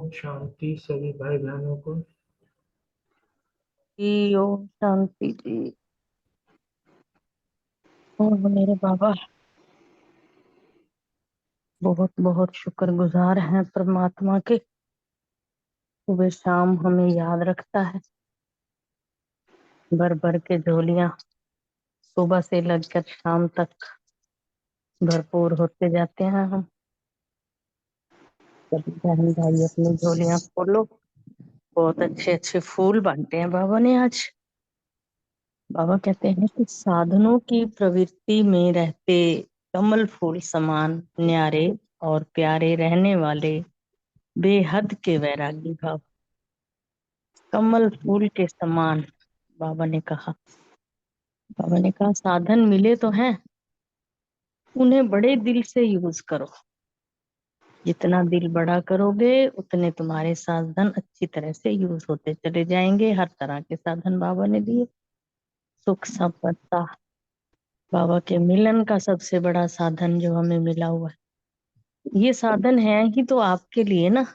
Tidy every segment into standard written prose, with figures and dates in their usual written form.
ओम शांति सभी भाई बहनों को। जी ओम शांति जी। और मेरे बाबा बहुत बहुत शुक्रगुजार हैं परमात्मा के। सुबह शाम हमें याद रखता है। भर भर के झोलियां सुबह से लगकर शाम तक भरपूर होते जाते हैं हम। सभी बहन भाई अपनी झोलियां खोलो। बहुत अच्छे अच्छे फूल बांटे हैं बाबा ने आज। बाबा कहते हैं कि साधनों की प्रवृत्ति में रहते कमल फूल समान न्यारे और प्यारे रहने वाले बेहद के वैरागी भाव कमल फूल के समान। बाबा ने कहा साधन मिले तो हैं, उन्हें बड़े दिल से यूज करो। जितना दिल बड़ा करोगे उतने तुम्हारे साधन अच्छी तरह से यूज होते चले जाएंगे। हर तरह के साधन बाबा ने दिए। सुख संपदा बाबा के मिलन का सबसे बड़ा साधन जो हमें मिला हुआ है। ये साधन है ही तो आपके लिए ना,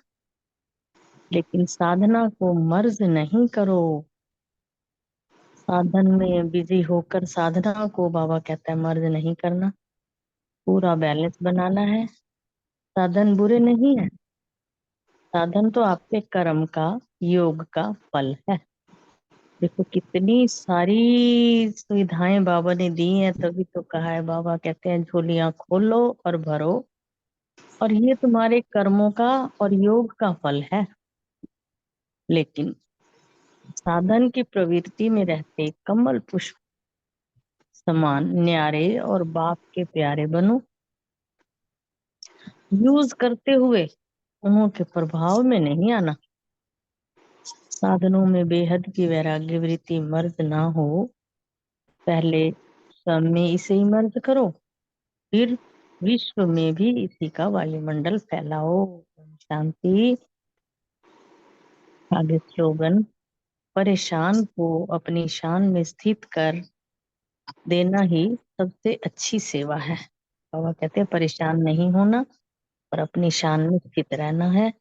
लेकिन साधना को मर्ज नहीं करो। साधन में बिजी होकर साधना को बाबा कहता है मर्ज नहीं करना, पूरा बैलेंस बनाना है। साधन बुरे नहीं है, साधन तो आपके कर्म का योग का फल है। देखो कितनी सारी सुविधाएं बाबा ने दी हैं, तभी तो कहा है बाबा कहते हैं झोलियां खोलो और भरो, और ये तुम्हारे कर्मों का और योग का फल है। लेकिन साधन की प्रवृत्ति में रहते कमल पुष्प समान न्यारे और बाप के प्यारे बनो। यूज करते हुए उन्हों के प्रभाव में नहीं आना। साधनों में बेहद की वैराग्य वृत्ति मर्ज ना हो। पहले स्वयं में इसे ही मर्ज करो, फिर विश्व में भी इसी का वायुमंडल फैलाओ। ओम शांति। आगे स्लोगन, परेशान को अपनी शान में स्थित कर देना ही सबसे अच्छी सेवा है। बाबा कहते हैं परेशान नहीं होना और अपनी शान में स्थित रहना है,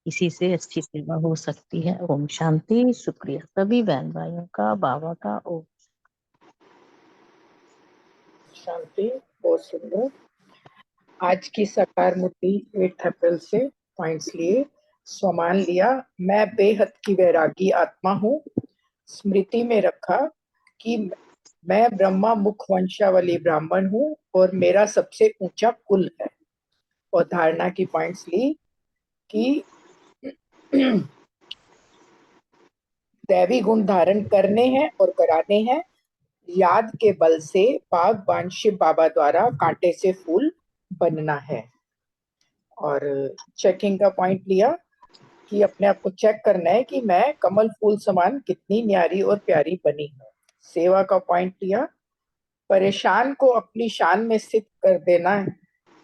इसी से अच्छी सेवा हो सकती है। ओम शांति। शुक्रिया सभी बहन भाइयों का, बाबा का। ओम शांति। बहुत सुंदर। आज की साकार मूर्ति 8 अप्रैल से पॉइंट्स लिए। स्वमान लिया, मैं बेहद की वैरागी आत्मा हूँ। स्मृति में रखा कि मैं ब्रह्मा मुख वंशावली ब्राह्मण हूँ और मेरा सबसे ऊंचा कुल है। और धारणा की पॉइंट्स ली कि दैवी गुण धारण करने हैं और कराने हैं। याद के बल से बागबान शिव बाबा द्वारा कांटे से फूल बनना है। और चेकिंग का पॉइंट लिया कि अपने आप को चेक करना है कि मैं कमल फूल समान कितनी न्यारी और प्यारी बनी हूँ। सेवा का पॉइंट लिया, परेशान को अपनी शान में स्थित कर देना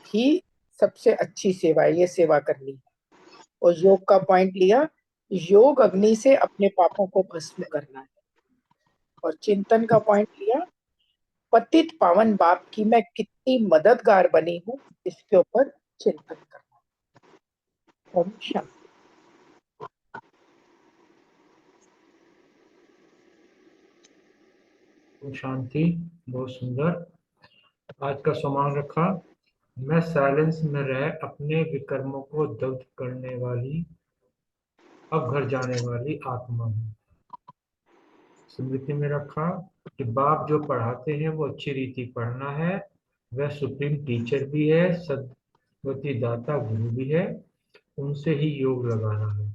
ही सबसे अच्छी सेवा है, ये सेवा करनी है। और योग का पॉइंट लिया, योग अग्नि से अपने पापों को भस्म करना है। और चिंतन का पॉइंट लिया, पतित पावन बाप की मैं कितनी मददगार बनी हूँ, इसके ऊपर चिंतन करना। ओम शांति। ओम शांति। बहुत सुंदर। आज का सम्मान रखा, मैं साइलेंस में रह अपने विकर्मों को दग्ध करने वाली अब घर जाने वाली आत्मा हूँ। स्मृति में रखा कि बाप जो पढ़ाते हैं वो अच्छी रीति पढ़ना है। वह सुप्रीम टीचर भी है, सद्गति दाता गुरु भी है। उनसे ही योग लगाना है।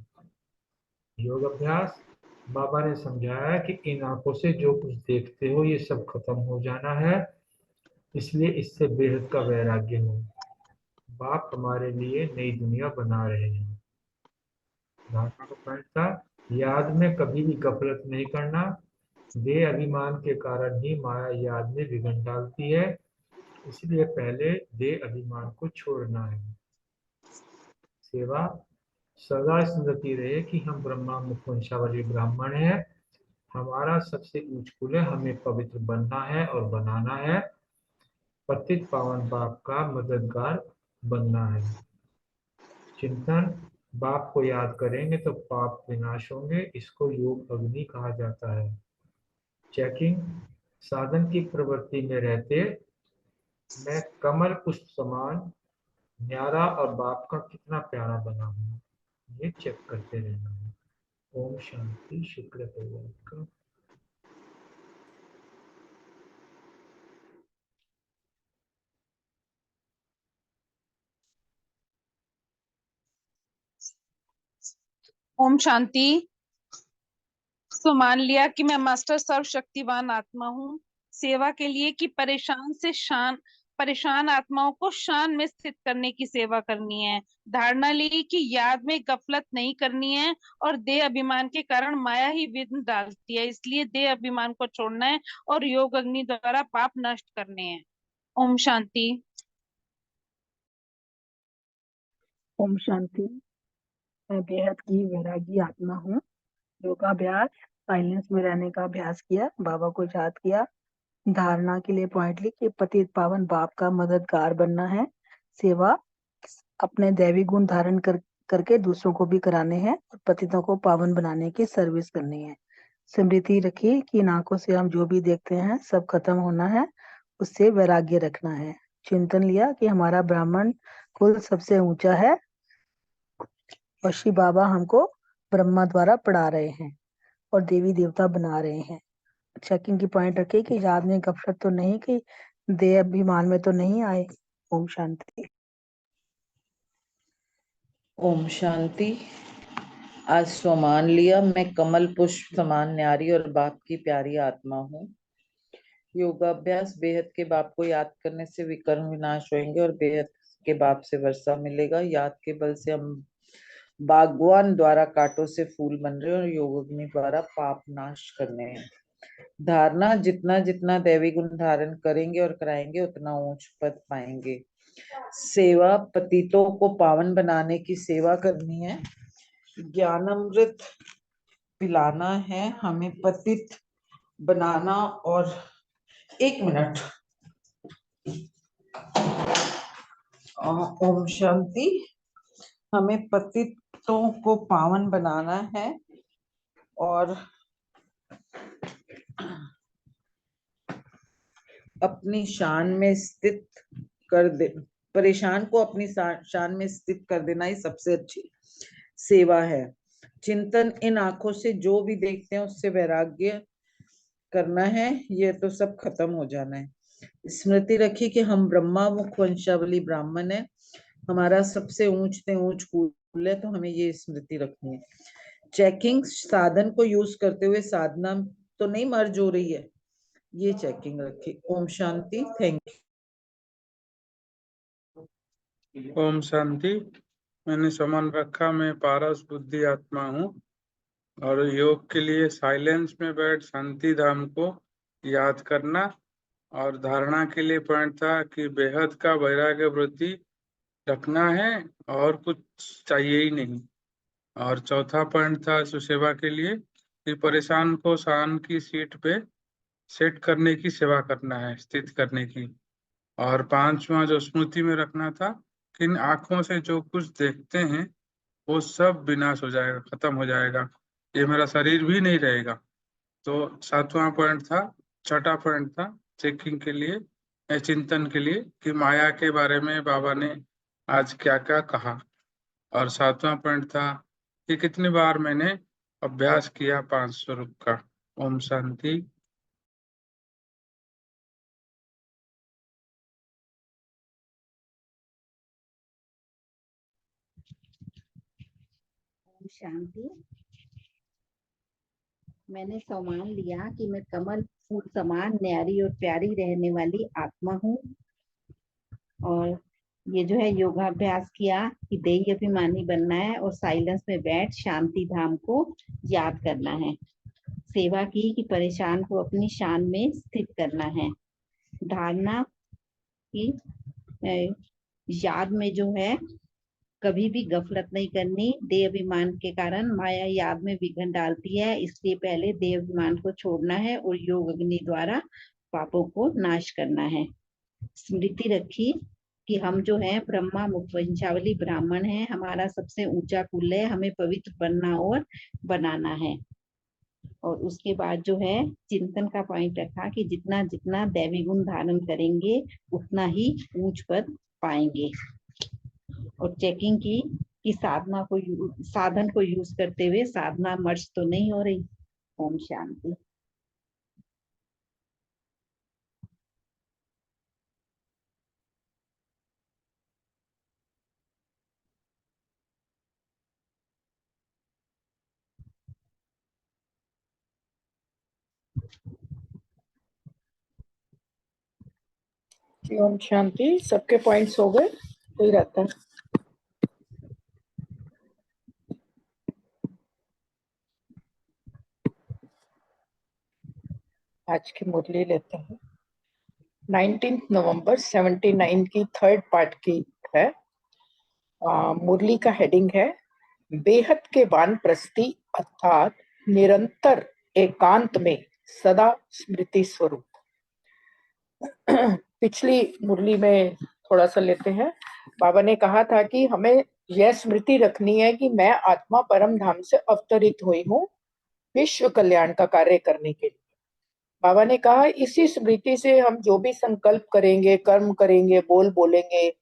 योग अभ्यास, बाबा ने समझाया कि इन आंखों से जो कुछ देखते हो ये सब खत्म हो जाना है, इसलिए इससे बेहद का वैराग्य हो। बाप हमारे लिए नई दुनिया बना रहे हैं। धारणा को पॉइंट था, याद में कभी भी गफलत नहीं करना। देह अभिमान के कारण ही माया याद में विघ्न डालती है, इसलिए पहले देह अभिमान को छोड़ना है। सेवा, सदा स्मृति रहे कि हम ब्रह्मा मुख वंशावली ब्राह्मण हैं। हमारा सबसे ऊंच कुल है, हमें पवित्र बनना है और बनाना है। पतित पावन बाप का मददगार बनना है। चिंतन, बाप को याद करेंगे तो पाप विनाश होंगे। इसको योग अग्नि कहा जाता है। चेकिंग। साधन की प्रवृत्ति में रहते मैं कमल पुष्प समान न्यारा और बाप का कितना प्यारा बना हूँ, ये चेक करते रहना है। ओम शांति। शुक्र परिवार का। ओम शांति। तो मान लिया कि मैं मास्टर सर्वशक्तिवान आत्मा हूँ, सेवा के लिए कि परेशान आत्माओं को शान में स्थित करने की सेवा करनी है। धारणा ली कि याद में गफलत नहीं करनी है और देह अभिमान के कारण माया ही विघ्न डालती है, इसलिए देह अभिमान को छोड़ना है और योग अग्नि द्वारा पाप नष्ट करने हैं। ओम शांति। ओम शांति। मैं बेहद की वैरागी आत्मा हूँ। योगाभ्यास, साइलेंस में रहने का अभ्यास किया, बाबा को याद किया। धारणा के लिए पॉइंट ली कि पतित पावन बाप का मददगार बनना है। सेवा, अपने दैवी गुण धारण करके दूसरों को भी कराने हैं और पतितों को पावन बनाने की सर्विस करनी है। स्मृति रखी कि इन आंखों से हम जो भी देखते हैं सब खत्म होना है, उससे वैराग्य रखना है। चिंतन लिया कि हमारा ब्राह्मण कुल सबसे ऊंचा है और शिव बाबा हमको ब्रह्मा द्वारा पढ़ा रहे हैं और देवी देवता बना रहे हैं। चेकिंग की पॉइंट रखे कि याद में गफलत तो नहीं, कि देह अभिमान में तो नहीं आए। ओम शांति। ओम शांति। आज स्वमान लिया मैं कमल पुष्प समान न्यारी और बाप की प्यारी आत्मा हूँ। योगाभ्यास, बेहद के बाप को याद करने से विकर्म विनाश होंगे और बेहद के बाप से वर्षा मिलेगा। याद के बल से हम बागवान द्वारा कांटों से फूल बन रहे हैं और योग अग्नि द्वारा पाप नाश करने हैं। धारणा, जितना जितना दैवी गुण धारण करेंगे और कराएंगे उतना ऊंच पद पाएंगे। सेवा, पतितों को पावन बनाने की सेवा करनी है। ज्ञानामृत पिलाना है, हमें पतित बनाना। और 1 मिनट। ओम शांति। हमें पतितों को पावन बनाना है और अपनी शान में स्थित कर दे, परेशान को अपनी शान में स्थित कर देना ही सबसे अच्छी सेवा है। चिंतन, इन आंखों से जो भी देखते हैं उससे वैराग्य करना है, ये तो सब खत्म हो जाना है। स्मृति रखी कि हम ब्रह्मा मुख वंशावली ब्राह्मण है, हमारा सबसे ऊंच से ऊंच कुल है, तो हमें ये स्मृति रखनी है। चेकिंग, साधन को यूज करते हुए साधना तो नहीं मर्ज हो रही है, ये चेकिंग रखी। ओम शांति। Thank you. ओम शांति। मैंने समान रखा, मैं पारस बुद्धि आत्मा हूँ और योग के लिए साइलेंस में बैठ शांति धाम को याद करना। और धारणा के लिए पॉइंट था कि बेहद का वैराग्य वृद्धि रखना है और कुछ चाहिए ही नहीं। और चौथा पॉइंट था सुसेवा के लिए कि परेशान को शान की सीट पे सेट करने की सेवा करना है, स्थित करने की। और 5वां जो स्मृति में रखना था कि इन आंखों से जो कुछ देखते हैं वो सब विनाश हो जाएगा, खत्म हो जाएगा, ये मेरा शरीर भी नहीं रहेगा। तो 7वां पॉइंट था, छठा पॉइंट था चेकिंग के लिए, चिंतन के लिए कि माया के बारे में बाबा ने आज क्या क्या कहा। और 7वां पॉइंट था कि कितनी बार मैंने अभ्यास किया 5 स्वरूप का। ओम शांति। ओम शांति। मैंने सम्मान लिया कि मैं कमल फूल समान न्यारी और प्यारी रहने वाली आत्मा हूँ और ये जो है योगाभ्यास किया कि देही अभिमानी बनना है और साइलेंस में बैठ शांति धाम को याद करना है। सेवा की कि परेशान को अपनी शान में स्थित करना है। धारणा की याद में जो है कभी भी गफलत नहीं करनी, देह अभिमान के कारण माया याद में विघ्न डालती है, इसलिए पहले देह अभिमान को छोड़ना है और योग अग्नि द्वारा पापों को नाश करना है। स्मृति रखी कि हम जो है ब्रह्मा वंशावली ब्राह्मण हैं, हमारा सबसे ऊंचा कुल है, हमें पवित्र बनना और बनाना है। और उसके बाद जो है चिंतन का पॉइंट रखा कि जितना जितना दैवी गुण धारण करेंगे उतना ही ऊंच पद पाएंगे। और चेकिंग की कि साधन को यूज करते हुए साधना मर्ज तो नहीं हो रही। ओम शांति। जी, ओम शांति। सबके पॉइंट्स हो गए? कोई रहता है? आज की मुरली लेते हैं। 19 नवंबर 79 की थर्ड पार्ट की है। मुरली का हेडिंग है बेहद के वानप्रस्थी अर्थात निरंतर एकांत में सदा स्मृति स्वरूप। पिछली मुरली में थोड़ा सा लेते हैं। बाबा ने कहा था कि हमें यह स्मृति रखनी है कि मैं आत्मा परम धाम से अवतरित हुई हूँ विश्व कल्याण का कार्य करने के लिए। बाबा ने कहा इसी स्मृति से हम जो भी संकल्प करेंगे, कर्म करेंगे, बोलेंगे,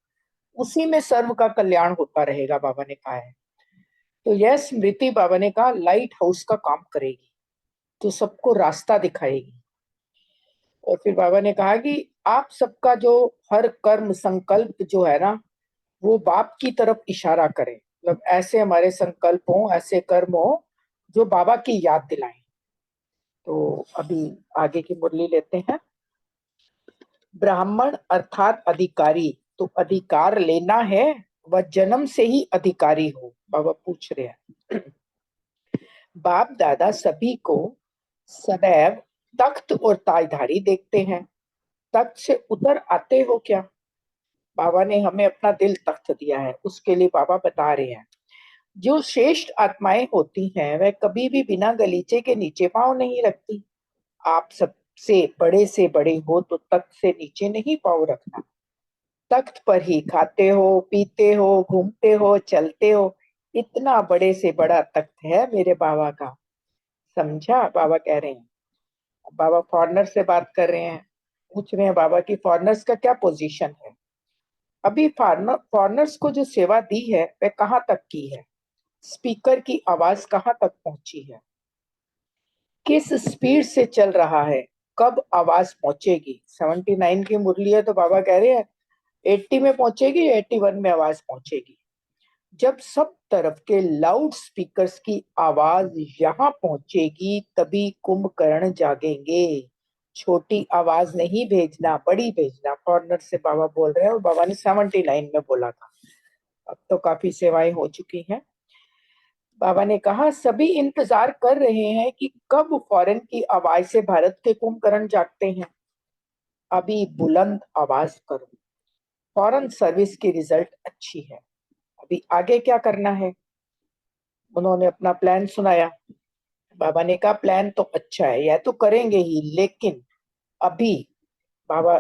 उसी में सर्व का कल्याण होता रहेगा, बाबा ने कहा है। तो यह स्मृति बाबा ने कहा लाइट हाउस का काम करेगी, तो सबको रास्ता दिखाएगी। और फिर बाबा ने कहा कि आप सबका जो हर कर्म संकल्प जो है ना, वो बाप की तरफ इशारा करें। मतलब ऐसे हमारे संकल्प हो, ऐसे कर्म हो जो बाबा की याद दिलाएं। तो अभी आगे की मुरली लेते हैं। ब्राह्मण अर्थात अधिकारी, तो अधिकार लेना है, वह जन्म से ही अधिकारी हो, बाबा पूछ रहे हैं। बाप दादा सभी को सदैव तख्त और ताजधारी देखते हैं, तख्त से उतर आते हो क्या? बाबा ने हमें अपना दिल तख्त दिया है, उसके लिए बाबा बता रहे हैं जो श्रेष्ठ आत्माएं होती हैं वह कभी भी बिना गलीचे के नीचे पांव नहीं रखती। आप सबसे बड़े से बड़े हो तो तख्त से नीचे नहीं पांव रखना। तख्त पर ही खाते हो, पीते हो, घूमते हो, चलते हो। इतना बड़े से बड़ा तख्त है मेरे बाबा का, समझा? बाबा कह रहे हैं। बाबा फॉरनर से बात कर रहे हैं, पूछ रहे हैं बाबा की फॉरनर्स का क्या पोजीशन है। अभी फॉरनर्स को जो सेवा दी है वह कहाँ तक की है? स्पीकर की आवाज कहाँ तक पहुंची है? किस स्पीड से चल रहा है? कब आवाज पहुंचेगी? 79 की मुरली है तो बाबा कह रहे हैं 80 में पहुंचेगी, 81 में आवाज पहुंचेगी। जब सब तरफ के लाउड स्पीकर्स की आवाज यहाँ पहुंचेगी तभी कुंभकर्ण जागेंगे। छोटी आवाज नहीं भेजना, बड़ी भेजना। फॉरनर से बाबा बोल रहे हैं और बाबा ने 79 में बोला था। अब तो काफी सेवाएं हो चुकी हैं। बाबा ने कहा सभी इंतजार कर रहे हैं कि कब फॉरेन की आवाज से भारत के कुंभकर्ण जागते हैं। अभी बुलंद आवाज करो, फॉरेन सर्विस की रिजल्ट अच्छी है। अभी आगे क्या करना है? उन्होंने अपना प्लान सुनाया। बाबा ने कहा प्लान तो अच्छा है, यह तो करेंगे ही, लेकिन अभी बाबा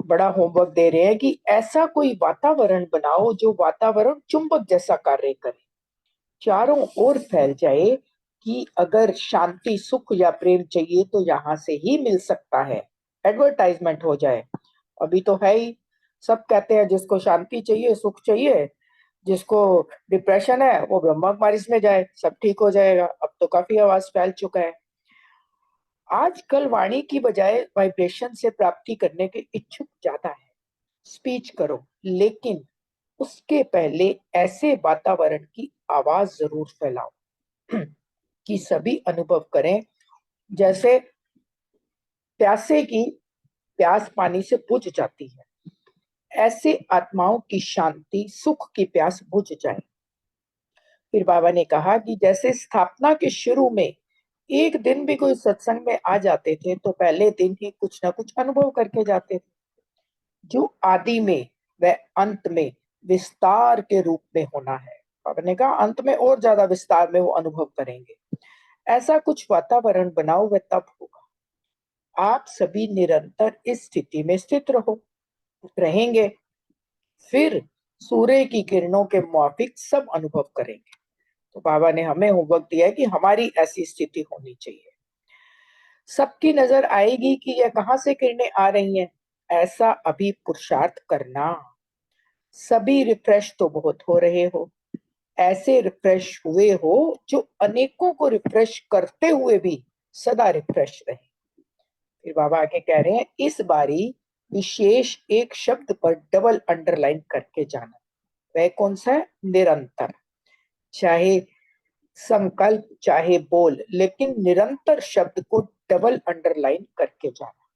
बड़ा होमवर्क दे रहे हैं कि ऐसा कोई वातावरण बनाओ जो वातावरण चुंबक जैसा कार्य करे, चारों ओर फैल जाए कि अगर शांति, सुख या प्रेम चाहिए तो यहाँ से ही मिल सकता है। एडवर्टाइजमेंट हो जाए। अभी तो है ही, सब कहते हैं जिसको शांति चाहिए, सुख चाहिए, जिसको डिप्रेशन है वो ब्रह्मा कुमारी में जाए, सब ठीक हो जाएगा। अब तो काफी आवाज फैल चुका है। आजकल वाणी की बजाय वाइब्रेशन से प्राप्ति करने के इच्छुक ज्यादा है। स्पीच करो, लेकिन उसके पहले ऐसे वातावरण की आवाज जरूर फैलाओ कि सभी अनुभव करें जैसे प्यासे की प्यास पानी से बुझ जाती है, ऐसे आत्माओं की शांति, सुख की प्यास बुझ जाए। फिर बाबा ने कहा कि जैसे स्थापना के शुरू में एक दिन भी कोई सत्संग में आ जाते थे तो पहले दिन ही कुछ ना कुछ अनुभव करके जाते थे, जो आदि में व अंत में विस्तार के रूप में होना है। बाबा ने कहा अंत में और ज्यादा विस्तार में वो अनुभव करेंगे। ऐसा कुछ वातावरण बनाओ, वह तब होगा। आप सभी निरंतर इस स्थिति में स्थित रहेंगे फिर सूर्य की किरणों के मुआफिक सब अनुभव करेंगे। तो बाबा ने हमें होमवर्क दिया है कि हमारी ऐसी स्थिति होनी चाहिए। सबकी नजर आएगी कि यह कहां से किरणें आ रही हैं, ऐसा अभी पुरुषार्थ करना। सभी रिफ्रेश तो बहुत हो रहे हो, ऐसे रिफ्रेश हुए हो जो अनेकों को रिफ्रेश करते हुए भी सदा रिफ्रेश रहे। फिर बाबा आगे कह रहे हैं, इस बारी विशेष एक शब्द पर डबल अंडरलाइन करके जाना। वह कौन सा है? निरंतर। चाहे संकल्प चाहे बोल, लेकिन निरंतर शब्द को डबल अंडरलाइन करके जाना।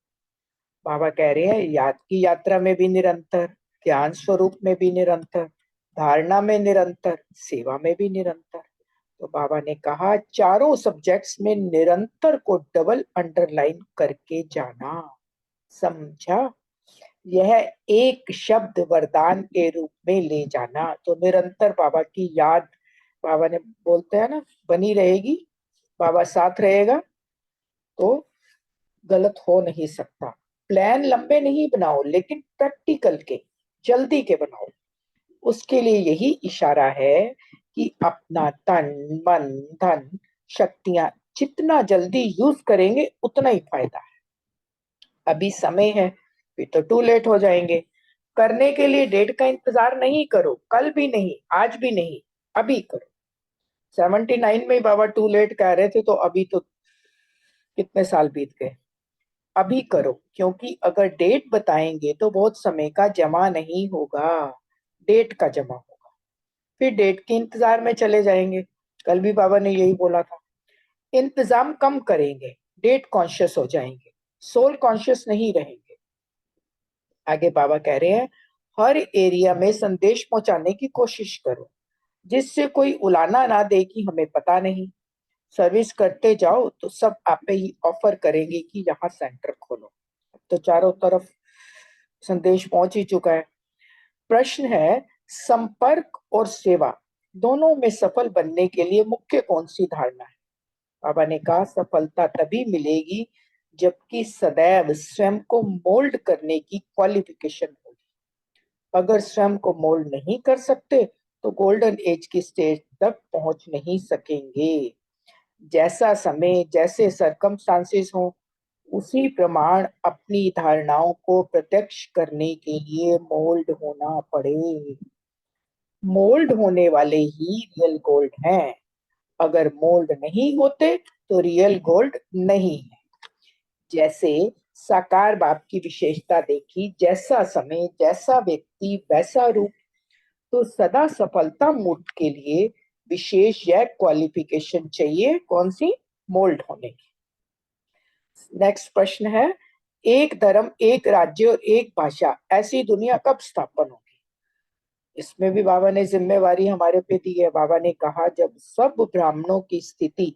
बाबा कह रहे हैं, याद की यात्रा में भी निरंतर, ज्ञान स्वरूप में भी निरंतर, धारणा में निरंतर, सेवा में भी निरंतर। तो बाबा ने कहा चारों सब्जेक्ट्स में निरंतर को डबल अंडरलाइन करके जाना। समझा? यह एक शब्द वरदान के रूप में ले जाना। तो निरंतर बाबा की याद, बाबा ने बोलते हैं ना, बनी रहेगी, बाबा साथ रहेगा तो गलत हो नहीं सकता। प्लान लंबे नहीं बनाओ, लेकिन प्रैक्टिकल के, जल्दी के बनाओ। उसके लिए यही इशारा है कि अपना तन मन धन शक्तियां जितना जल्दी यूज करेंगे उतना ही फायदा है। अभी समय है, फिर तो टू लेट हो जाएंगे। करने के लिए डेट का इंतजार नहीं करो, कल भी नहीं, आज भी नहीं, अभी करो। 79 में बाबा टू लेट कह रहे थे, तो अभी तो कितने साल बीत गए। अभी करो, क्योंकि अगर डेट बताएंगे तो बहुत समय का जमा नहीं होगा, डेट का जमा होगा। फिर डेट के इंतजार में चले जाएंगे। कल भी बाबा ने यही बोला था। इंतजाम कम करेंगे, डेट कॉन्शियस हो जाएंगे, सोल कॉन्शियस नहीं रहेंगे। आगे बाबा कह रहे हैं, हर एरिया में संदेश पहुंचाने की कोशिश करो, जिससे कोई उलाना ना दे कि हमें पता नहीं। सर्विस करते जाओ तो सब आपे ही ऑफर करेंगे कि यहाँ सेंटर खोलो। तो चारों तरफ संदेश पहुंच ही चुका है। प्रश्न है, संपर्क और सेवा दोनों में सफल बनने के लिए मुख्य कौन सी धारणा है? बाबा ने कहा, सफलता तभी मिलेगी जबकि सदैव स्वयं को मोल्ड करने की क्वालिफिकेशन होगी। अगर स्वयं को मोल्ड नहीं कर सकते तो गोल्डन एज की स्टेज तक पहुंच नहीं सकेंगे। जैसा समय, जैसे सरकमस्टांसेस हो, उसी प्रमाण अपनी धारणाओं को प्रत्यक्ष करने के लिए मोल्ड होना पड़े। मोल्ड होने वाले ही रियल गोल्ड हैं। अगर मोल्ड नहीं होते तो रियल गोल्ड नहीं है। जैसे साकार बाप की विशेषता देखी, जैसा समय, जैसा व्यक्ति, वैसा रूप। तो सदा सफलता मूर्त के लिए विशेष यह क्वालिफिकेशन चाहिए, कौन सी? मोल्ड होने की। नेक्स्ट प्रश्न है, एक धर्म, एक राज्य और एक भाषा, ऐसी दुनिया कब स्थापन होगी? इसमें भी बाबा ने जिम्मेवारी हमारे पे दी है। बाबा ने कहा, जब सब ब्राह्मणों की स्थिति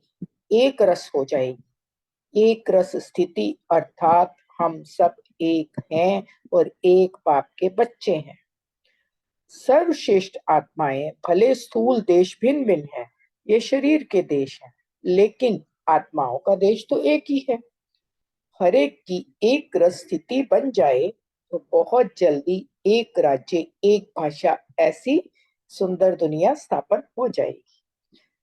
एक रस हो जाएगी। एक रस स्थिति अर्थात हम सब एक हैं और एक बाप के बच्चे हैं। सर्वश्रेष्ठ आत्माएं भले स्थूल देश भिन्न भिन्न है, ये शरीर के देश हैं, लेकिन आत्माओं का देश तो एक ही है। हर एक की एक रस स्थिति बन जाए तो बहुत जल्दी एक राज्य, एक भाषा, ऐसी सुंदर दुनिया स्थापन हो जाएगी।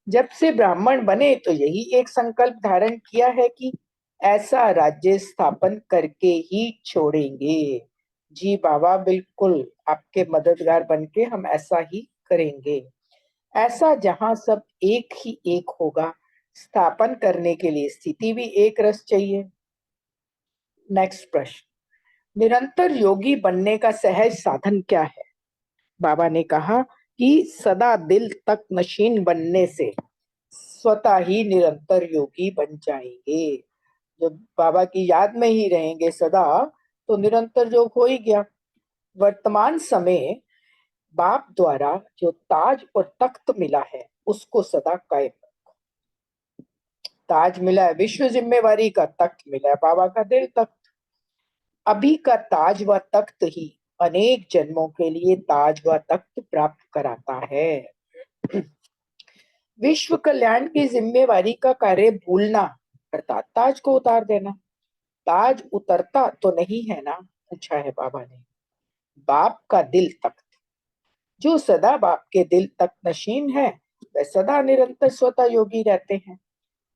जब से ब्राह्मण बने तो यही एक संकल्प धारण किया है कि ऐसा राज्य स्थापन करके ही छोड़ेंगे। जी बाबा, बिल्कुल आपके मददगार बनके हम ऐसा ही करेंगे। ऐसा जहां सब एक ही एक होगा, स्थापन करने के लिए स्थिति भी एक रस चाहिए। नेक्स्ट प्रश्न, निरंतर योगी बनने का सहज साधन क्या है? बाबा ने कहा कि सदा दिल तक मशीन बनने से स्वतः ही निरंतर योगी बन जाएंगे। जब बाबा की याद में ही रहेंगे सदा, तो निरंतर योग हो ही गया। वर्तमान समय बाप द्वारा जो ताज और तख्त मिला है, उसको सदा कायम रखो। ताज मिला है विश्व जिम्मेवारी का, तख्त मिला है बाबा का दिल तख्त। अभी का ताज व तख्त ही अनेक जन्मों के लिए ताज व तख्त प्राप्त कराता है। विश्व कल्याण की जिम्मेवारी का कार्य भूलना अर्थात ताज को उतार देना। ताज उतरता तो नहीं है ना, पूछा है बाबा ने। बाप का दिल तख्त, जो सदा बाप के दिल तक नशीन है वह सदा निरंतर स्वतः योगी रहते हैं।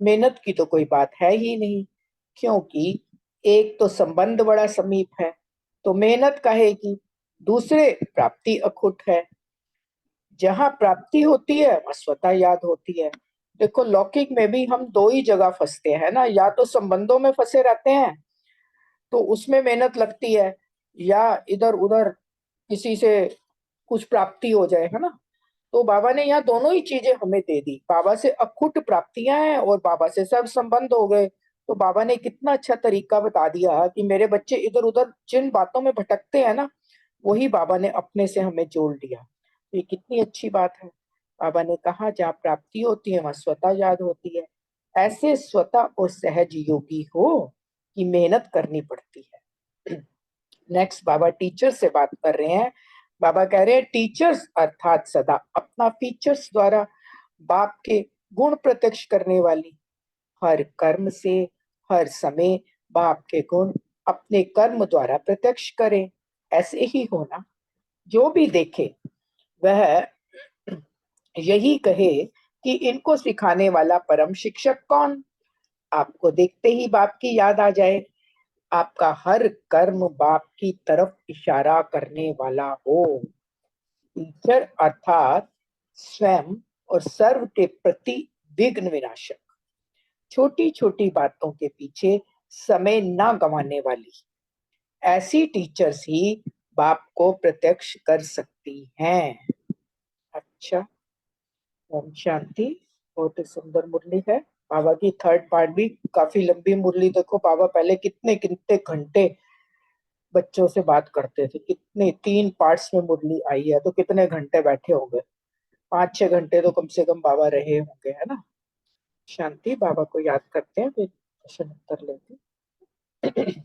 मेहनत की तो कोई बात है ही नहीं, क्योंकि एक तो संबंध बड़ा समीप है, तो मेहनत कहेगी। दूसरे प्राप्ति अखुट है, जहां प्राप्ति होती है वहां स्वतः याद होती है। देखो लौकिक में भी हम दो ही जगह फंसते हैं ना, या तो संबंधों में फंसे रहते हैं तो उसमें मेहनत लगती है, या इधर उधर किसी से कुछ प्राप्ति हो जाए, है ना। तो बाबा ने यहाँ दोनों ही चीजें हमें दे दी। बाबा से अखुट प्राप्तियां हैं और बाबा से सब संबंध हो गए। तो बाबा ने कितना अच्छा तरीका बता दिया कि मेरे बच्चे इधर उधर जिन बातों में भटकते हैं ना, वही बाबा ने अपने से हमें जोड़ लिया। तो ये कितनी अच्छी बात है। बाबा ने कहा जहाँ प्राप्ति होती है वहां स्वतः याद होती है। ऐसे स्वतः और सहज योगी हो कि मेहनत करनी पड़ती है। नेक्स्ट बाबा टीचर से बात कर रहे हैं। बाबा कह रहे हैं टीचर्स अर्थात सदा अपना फीचर्स द्वारा बाप के गुण प्रत्यक्ष करने वाली, हर कर्म से हर समय बाप के गुण अपने कर्म द्वारा प्रत्यक्ष करें। ऐसे ही होना, जो भी देखे वह यही कहे कि इनको सिखाने वाला परम शिक्षक कौन। आपको देखते ही बाप की याद आ जाए, आपका हर कर्म बाप की तरफ इशारा करने वाला हो। टीचर अर्थात स्वयं और सर्व के प्रति विघ्न विनाशक, छोटी छोटी बातों के पीछे समय ना गंवाने वाली, ऐसी टीचर्स ही बाप को प्रत्यक्ष कर सकती हैं। अच्छा, ओम शांति। बहुत ही सुंदर मुरली है। बाबा की थर्ड पार्ट भी काफी लंबी मुरली। देखो बाबा पहले कितने कितने घंटे बच्चों से बात करते थे, कितने 3 पार्ट्स में मुरली आई है, तो कितने घंटे बैठे होंगे। 5-6 घंटे तो कम से कम बाबा रहे होंगे, है ना। शांति। बाबा को याद करते हैं, फिर प्रश्न उत्तर लेते हैं।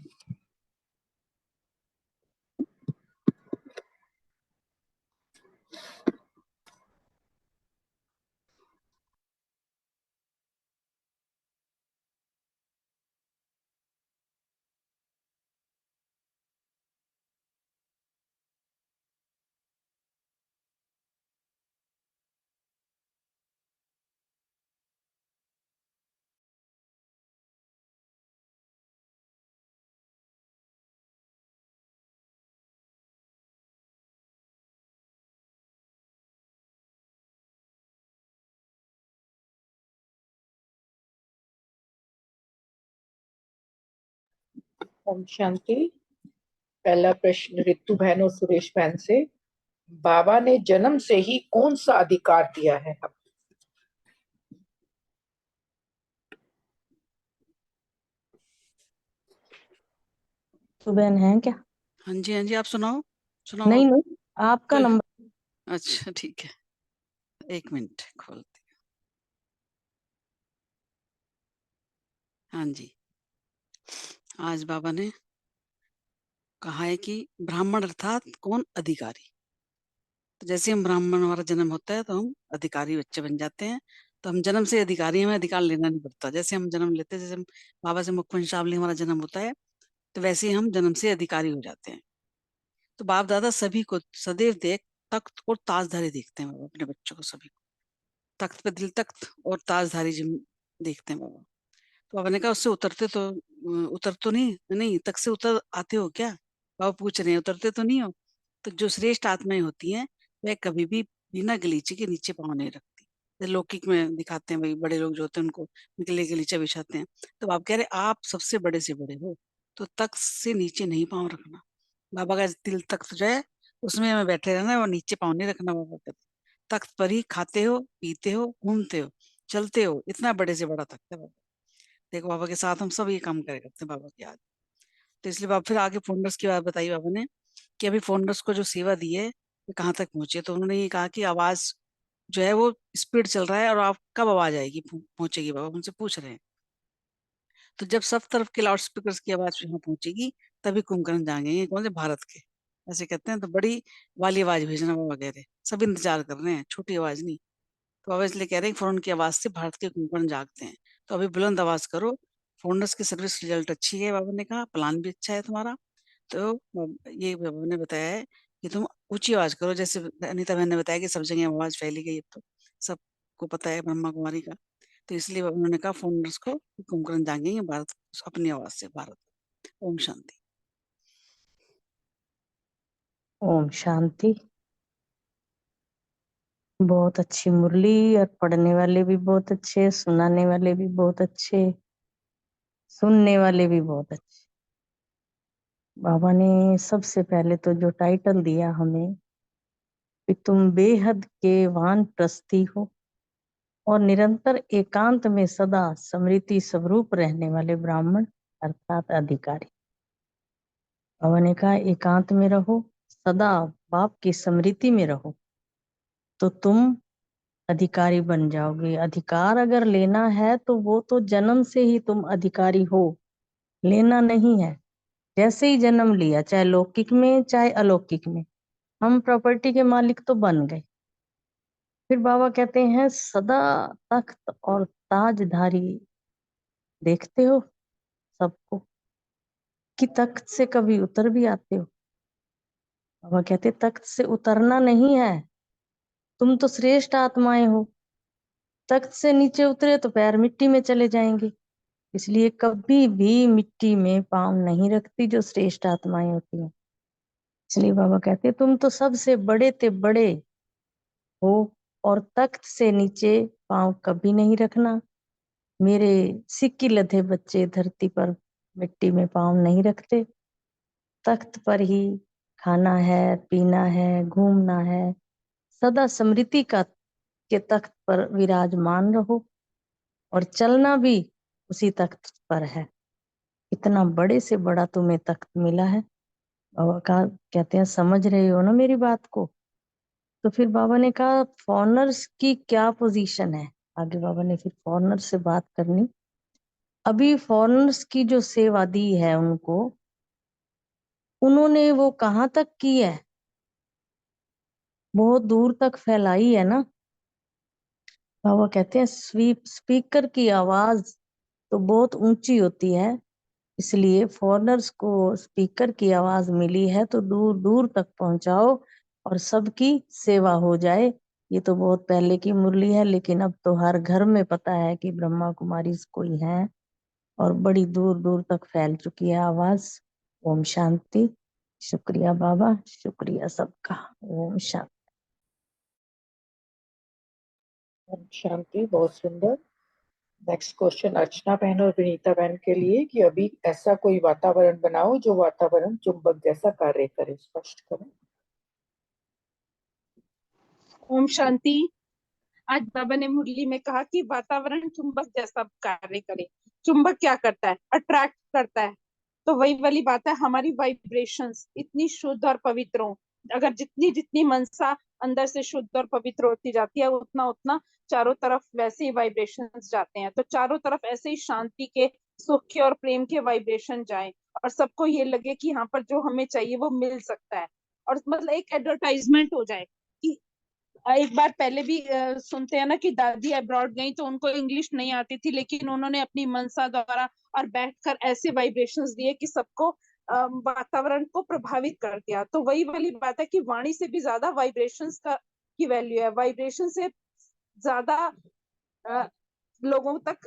ओम शांति। पहला प्रश्न रितु बहन और सुरेश बहन से। बाबा ने जन्म से ही कौन सा अधिकार दिया है? तो बहन है क्या? हाँ जी आप सुनाओ सुनाओ नहीं आप। नहीं, आपका तो- नंबर। अच्छा ठीक है, 1 मिनट खोलती। हाँ जी, आज बाबा ने कहा है कि ब्राह्मण अर्थात कौन? अधिकारी। तो जैसे हम ब्राह्मण, हमारा जन्म होता है तो हम अधिकारी बच्चे बन जाते हैं। तो हम जन्म से अधिकारी, हमें अधिकार लेना नहीं पड़ता। जैसे हम जन्म लेते हैं, जैसे हम बाबा से मुख पंचावली हमारा जन्म होता है, तो वैसे ही हम जन्म से अधिकारी हो जाते हैं। तो बाप दादा सभी को सदैव देख तख्त और ताजधारी देखते हैं बाबा, अपने बच्चों को सभी को तख्त पे दिल तख्त और ताजधारी जिम देखते हैं बाबा। तो बाबा ने कहा उससे उतरते तो उतर तो नहीं, नहीं तख्त से उतर आते हो क्या? बाबा पूछ रहे हैं, उतरते तो नहीं हो? तो जो श्रेष्ठ आत्माएं होती हैं वह कभी भी बिना गलीचे के नीचे पाँव नहीं रखती। जैसे लौकिक में दिखाते हैं भाई, बड़े लोग जो होते हैं उनको निकले गलीचा बिछाते हैं। तो आप कह रहे आप सबसे बड़े से बड़े हो, तो तख्त से नीचे नहीं पाँव रखना। बाबा का दिल तख्त जो है उसमें हमें बैठे रहना, और नीचे पाँव नहीं रखना। बाबा कहते तख्त पर ही खाते हो, पीते हो, घूमते हो, चलते हो, इतना बड़े से बड़ा तख्त है बाबा। देखो बाबा के साथ हम सब ये काम करे करते हैं बाबा की याद। तो इसलिए बाबा फिर आगे फाउंडर्स की बात बताई बाबा ने कि अभी फाउंडर्स को जो सेवा दी है वो कहाँ तक पहुंचे। तो उन्होंने ये कहा कि आवाज जो है वो स्पीड चल रहा है, और आप कब आवाज आएगी, पहुंचेगी? बाबा उनसे पूछ रहे हैं। तो जब सब तरफ के लाउड स्पीकर की आवाज यहाँ पहुंचेगी तभी कुंभकर्ण जाएंगे। कौन से? भारत के। ऐसे कहते हैं। तो बड़ी वाली आवाज भेजना बाबा कह रहे हैं, सब इंतजार कर रहे हैं, छोटी आवाज नहीं। तो बाबा इसलिए कह रहे हैं कि फौरन की आवाज से भारत के कुंभकर्ण जागते हैं। तो अभी बुलंद आवाज करो। फाउंडर्स की सर्विस रिजल्ट अच्छी है, बाबा ने कहा, प्लान भी अच्छा है तुम्हारा। तो ये बाबा ने बताया है कि तुम ऊंची आवाज करो, जैसे अनीता बहन ने बताया कि सब जगह आवाज फैली गई, अब तो सबको पता है ब्रह्मा कुमारी का। तो इसलिए उन्होंने कहा फाउंडर्स को कुंभकर्ण जाएंगे भारत अपनी आवाज से। भारत। ओम शांति। ओम शांति। बहुत अच्छी मुरली, और पढ़ने वाले भी बहुत अच्छे, सुनाने वाले भी बहुत अच्छे, सुनने वाले भी बहुत अच्छे। बाबा ने सबसे पहले तो जो टाइटल दिया हमें कि तुम बेहद के वानप्रस्थी हो और निरंतर एकांत में सदा स्मृति स्वरूप रहने वाले ब्राह्मण अर्थात अधिकारी। बाबा ने कहा एकांत में रहो, सदा बाप की स्मृति में रहो, तो तुम अधिकारी बन जाओगे। अधिकार अगर लेना है तो वो तो जन्म से ही तुम अधिकारी हो, लेना नहीं है। जैसे ही जन्म लिया, चाहे लौकिक में चाहे अलौकिक में, हम प्रॉपर्टी के मालिक तो बन गए। फिर बाबा कहते हैं सदा तख्त और ताजधारी देखते हो सबको, कि तख्त से कभी उतर भी आते हो। बाबा कहते तख्त से उतरना नहीं है, तुम तो श्रेष्ठ आत्माएं हो। तख्त से नीचे उतरे तो पैर मिट्टी में चले जाएंगे, इसलिए कभी भी मिट्टी में पांव नहीं रखती जो श्रेष्ठ आत्माएं होती हैं। इसलिए बाबा कहते तुम तो सबसे बड़े ते बड़े हो, और तख्त से नीचे पांव कभी नहीं रखना। मेरे सिक्की लधे बच्चे धरती पर मिट्टी में पांव नहीं रखते, तख्त पर ही खाना है, पीना है, घूमना है। सदा स्मृति का के तख्त पर विराजमान रहो, और चलना भी उसी तख्त पर है। इतना बड़े से बड़ा तुम्हें तख्त मिला है। बाबा का कहते हैं समझ रहे हो ना मेरी बात को। तो फिर बाबा ने कहा फॉरनर्स की क्या पोजीशन है। आगे बाबा ने फिर फॉरनर से बात करनी। अभी फॉरनर्स की जो सेवा दी है उनको, उन्होंने वो कहाँ तक की है, बहुत दूर तक फैलाई है ना। बाबा कहते हैं स्पीकर की आवाज तो बहुत ऊंची होती है, इसलिए फॉरनर्स को स्पीकर की आवाज मिली है तो दूर दूर तक पहुंचाओ और सबकी सेवा हो जाए। ये तो बहुत पहले की मुरली है, लेकिन अब तो हर घर में पता है कि ब्रह्मा कुमारी कोई है, और बड़ी दूर दूर तक फैल चुकी है आवाज। ओम शांति। शुक्रिया बाबा, शुक्रिया सबका। ओम शांति। ओम शांति। बहुत सुंदर। नेक्स्ट क्वेश्चन अर्चना बहन और विनीता बहन के लिए कि अभी ऐसा कोई वातावरण बनाओ जो वातावरण चुंबक जैसा कार्य करे। स्पष्ट करें। ओम शांति। आज बाबा ने मुरली में कहा कि वातावरण चुंबक जैसा कार्य करे। चुंबक क्या करता है? अट्रैक्ट करता है। तो वही वाली बात है, हमारी वाइब्रेशंस इतनी शुद्ध और पवित्र हो, अगर जितनी जितनी मनसा अंदर से शुद्ध और पवित्र होती जाती है, उतना उतना चारों तरफ वैसे ही वाइब्रेशंस जाते हैं। तो चारों तरफ ऐसे ही शांति के, सुख के और प्रेम के वाइब्रेशन जाएं, और सबको ये लगे कि यहाँ पर जो हमें चाहिए वो मिल सकता है। और मतलब एक एडवर्टाइजमेंट हो जाए कि एक बार पहले भी सुनते हैं ना कि दादी अब्रॉड गई तो उनको इंग्लिश नहीं आती थी, लेकिन उन्होंने अपनी मनसा द्वारा और बैठकर ऐसे वाइब्रेशंस दिए कि सबको वातावरण को प्रभावित कर दिया। तो वही वाली बात है कि वाणी से भी ज्यादा वाइब्रेशंस का की वैल्यू है। वाइब्रेशन से ज्यादा लोगों तक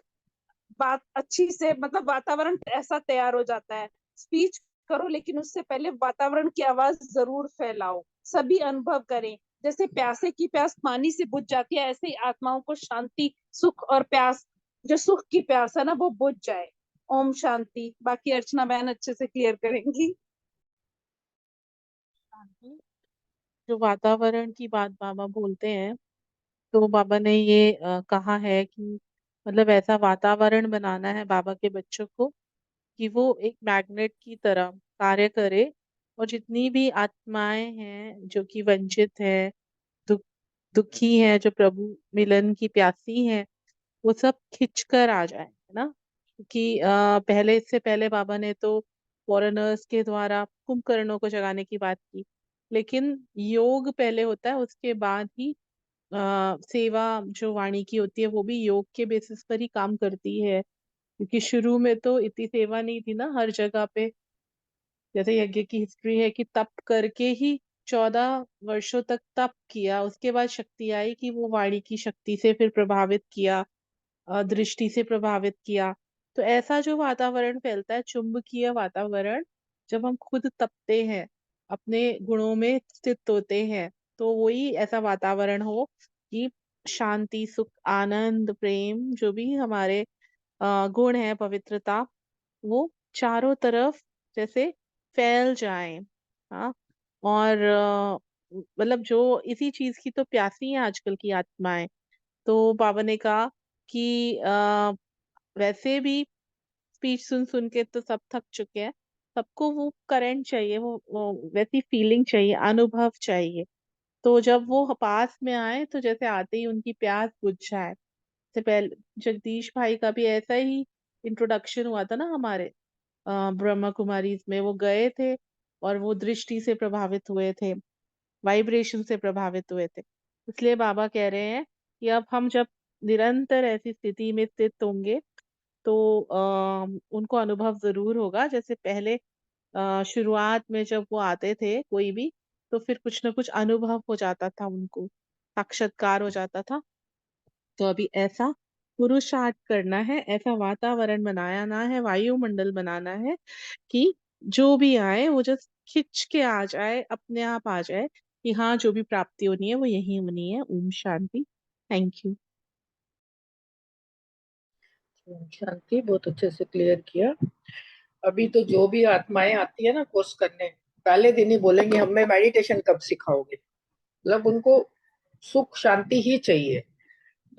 बात अच्छी से, मतलब वातावरण ऐसा तैयार हो जाता है। स्पीच करो, लेकिन उससे पहले वातावरण की आवाज जरूर फैलाओ, सभी अनुभव करें। जैसे प्यासे की प्यास पानी से बुझ जाती है, ऐसे ही आत्माओं को शांति, सुख और प्यास, जो सुख की प्यास है ना, वो बुझ जाए। ओम शांति। बाकी अर्चना बहन अच्छे से क्लियर करेंगी। जो वातावरण की बात बाबा बोलते हैं, तो बाबा ने ये कहा है कि मतलब ऐसा वातावरण बनाना है बाबा के बच्चों को कि वो एक मैग्नेट की तरह कार्य करे, और जितनी भी आत्माएं हैं जो कि वंचित है, दुख दुखी है, जो प्रभु मिलन की प्यासी है, वो सब खिंच कर आ जाए, है ना। क्योंकि पहले, इससे पहले बाबा ने तो फॉरेनर्स के द्वारा कुंभकर्णों को जगाने की बात की, लेकिन योग पहले होता है, उसके बाद ही सेवा जो वाणी की होती है वो भी योग के बेसिस पर ही काम करती है। क्योंकि शुरू में तो इतनी सेवा नहीं थी ना हर जगह पे। जैसे यज्ञ की हिस्ट्री है कि तप करके ही 14 वर्षों तक तप किया, उसके बाद शक्ति आई कि वो वाणी की शक्ति से फिर प्रभावित किया, दृष्टि से प्रभावित किया। तो ऐसा जो वातावरण फैलता है, चुंबकीय वातावरण, जब हम खुद तपते हैं, अपने गुणों में स्थित होते हैं, तो वही ऐसा वातावरण हो कि शांति, सुख, आनंद, प्रेम, जो भी हमारे गुण है, पवित्रता, वो चारों तरफ जैसे फैल जाए। हाँ, और मतलब जो इसी चीज की तो प्यासी है आजकल की आत्माएं। तो बाबा ने कहा कि वैसे भी स्पीच सुन सुन के तो सब थक चुके हैं, सबको वो करंट चाहिए, वो वैसी फीलिंग चाहिए, अनुभव चाहिए। तो जब वो पास में आए तो जैसे आते ही उनकी प्यास बुझ जाए। से पहले जगदीश भाई का भी ऐसा ही इंट्रोडक्शन हुआ था ना हमारे ब्रह्मा कुमारी में। वो गए थे और वो दृष्टि से प्रभावित हुए थे, वाइब्रेशन से प्रभावित हुए थे। इसलिए बाबा कह रहे हैं कि अब हम जब निरंतर ऐसी स्थिति में स्थित होंगे तो उनको अनुभव जरूर होगा। जैसे पहले शुरुआत में जब वो आते थे कोई भी, तो फिर कुछ ना कुछ अनुभव हो जाता था उनको, साक्षात्कार हो जाता था। तो अभी ऐसा पुरुषार्थ करना है, ऐसा वातावरण बनाना है, वायुमंडल बनाना है कि जो भी आए वो जस्ट खिंच के आ जाए, अपने आप आ जाए कि हाँ, जो भी प्राप्ति होनी है वो यही होनी है। ओम शांति। Thank you. शांति, बहुत अच्छे से क्लियर किया। अभी तो जो भी आत्माएं आती है ना कोर्स करने, पहले दिन ही बोलेंगे हमें मेडिटेशन कब सिखाओगे, मतलब उनको सुख शांति ही चाहिए।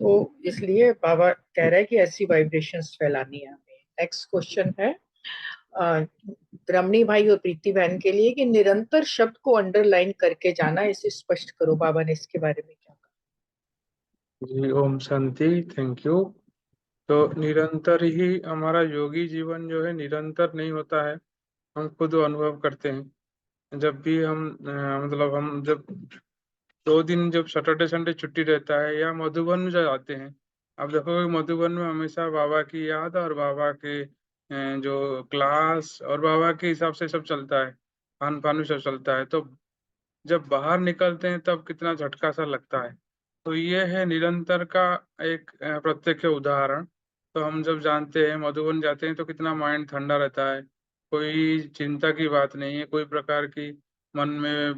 तो इसलिए बाबा कह रहे हैं कि ऐसी वाइब्रेशंस फैलानी है हमें। नेक्स्ट क्वेश्चन है रमणी भाई और प्रीति बहन के लिए कि निरंतर शब्द को अंडरलाइन करके जाना, इसे स्पष्ट करो। बाबा ने इसके बारे में क्या कहा? जी ओम शांति, थैंक यू। तो निरंतर ही हमारा योगी जीवन जो है निरंतर नहीं होता है, हम खुद अनुभव करते हैं। जब भी हम मतलब हम जब 2 दिन जब सैटरडे संडे छुट्टी रहता है या मधुबन में जाते हैं, आप देखोगे मधुबन में हमेशा बाबा की याद और बाबा के जो क्लास और बाबा के हिसाब से सब चलता है, खान पान भी सब चलता है। तो जब बाहर निकलते हैं तब कितना झटका सा लगता है। तो ये है निरंतर का एक प्रत्यक्ष उदाहरण। तो हम जब जानते हैं मधुबन जाते हैं तो कितना माइंड ठंडा रहता है, कोई चिंता की बात नहीं है, कोई प्रकार की मन में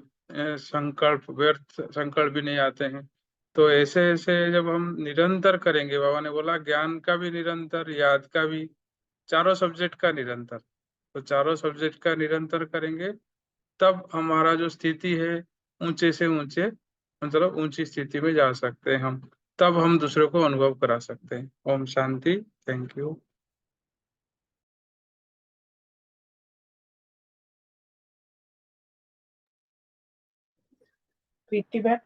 संकल्प, व्यर्थ संकल्प भी नहीं आते हैं। तो ऐसे ऐसे जब हम निरंतर करेंगे, बाबा ने बोला ज्ञान का भी निरंतर, याद का भी, चारों सब्जेक्ट का निरंतर। तो चारों सब्जेक्ट का निरंतर करेंगे तब हमारा जो स्थिति है ऊंचे से ऊंचे, मतलब ऊंची स्थिति में जा सकते हैं हम, तब हम दूसरों को अनुभव करा सकते हैं। ओम शांति, थैंक यू। प्रीति बहन,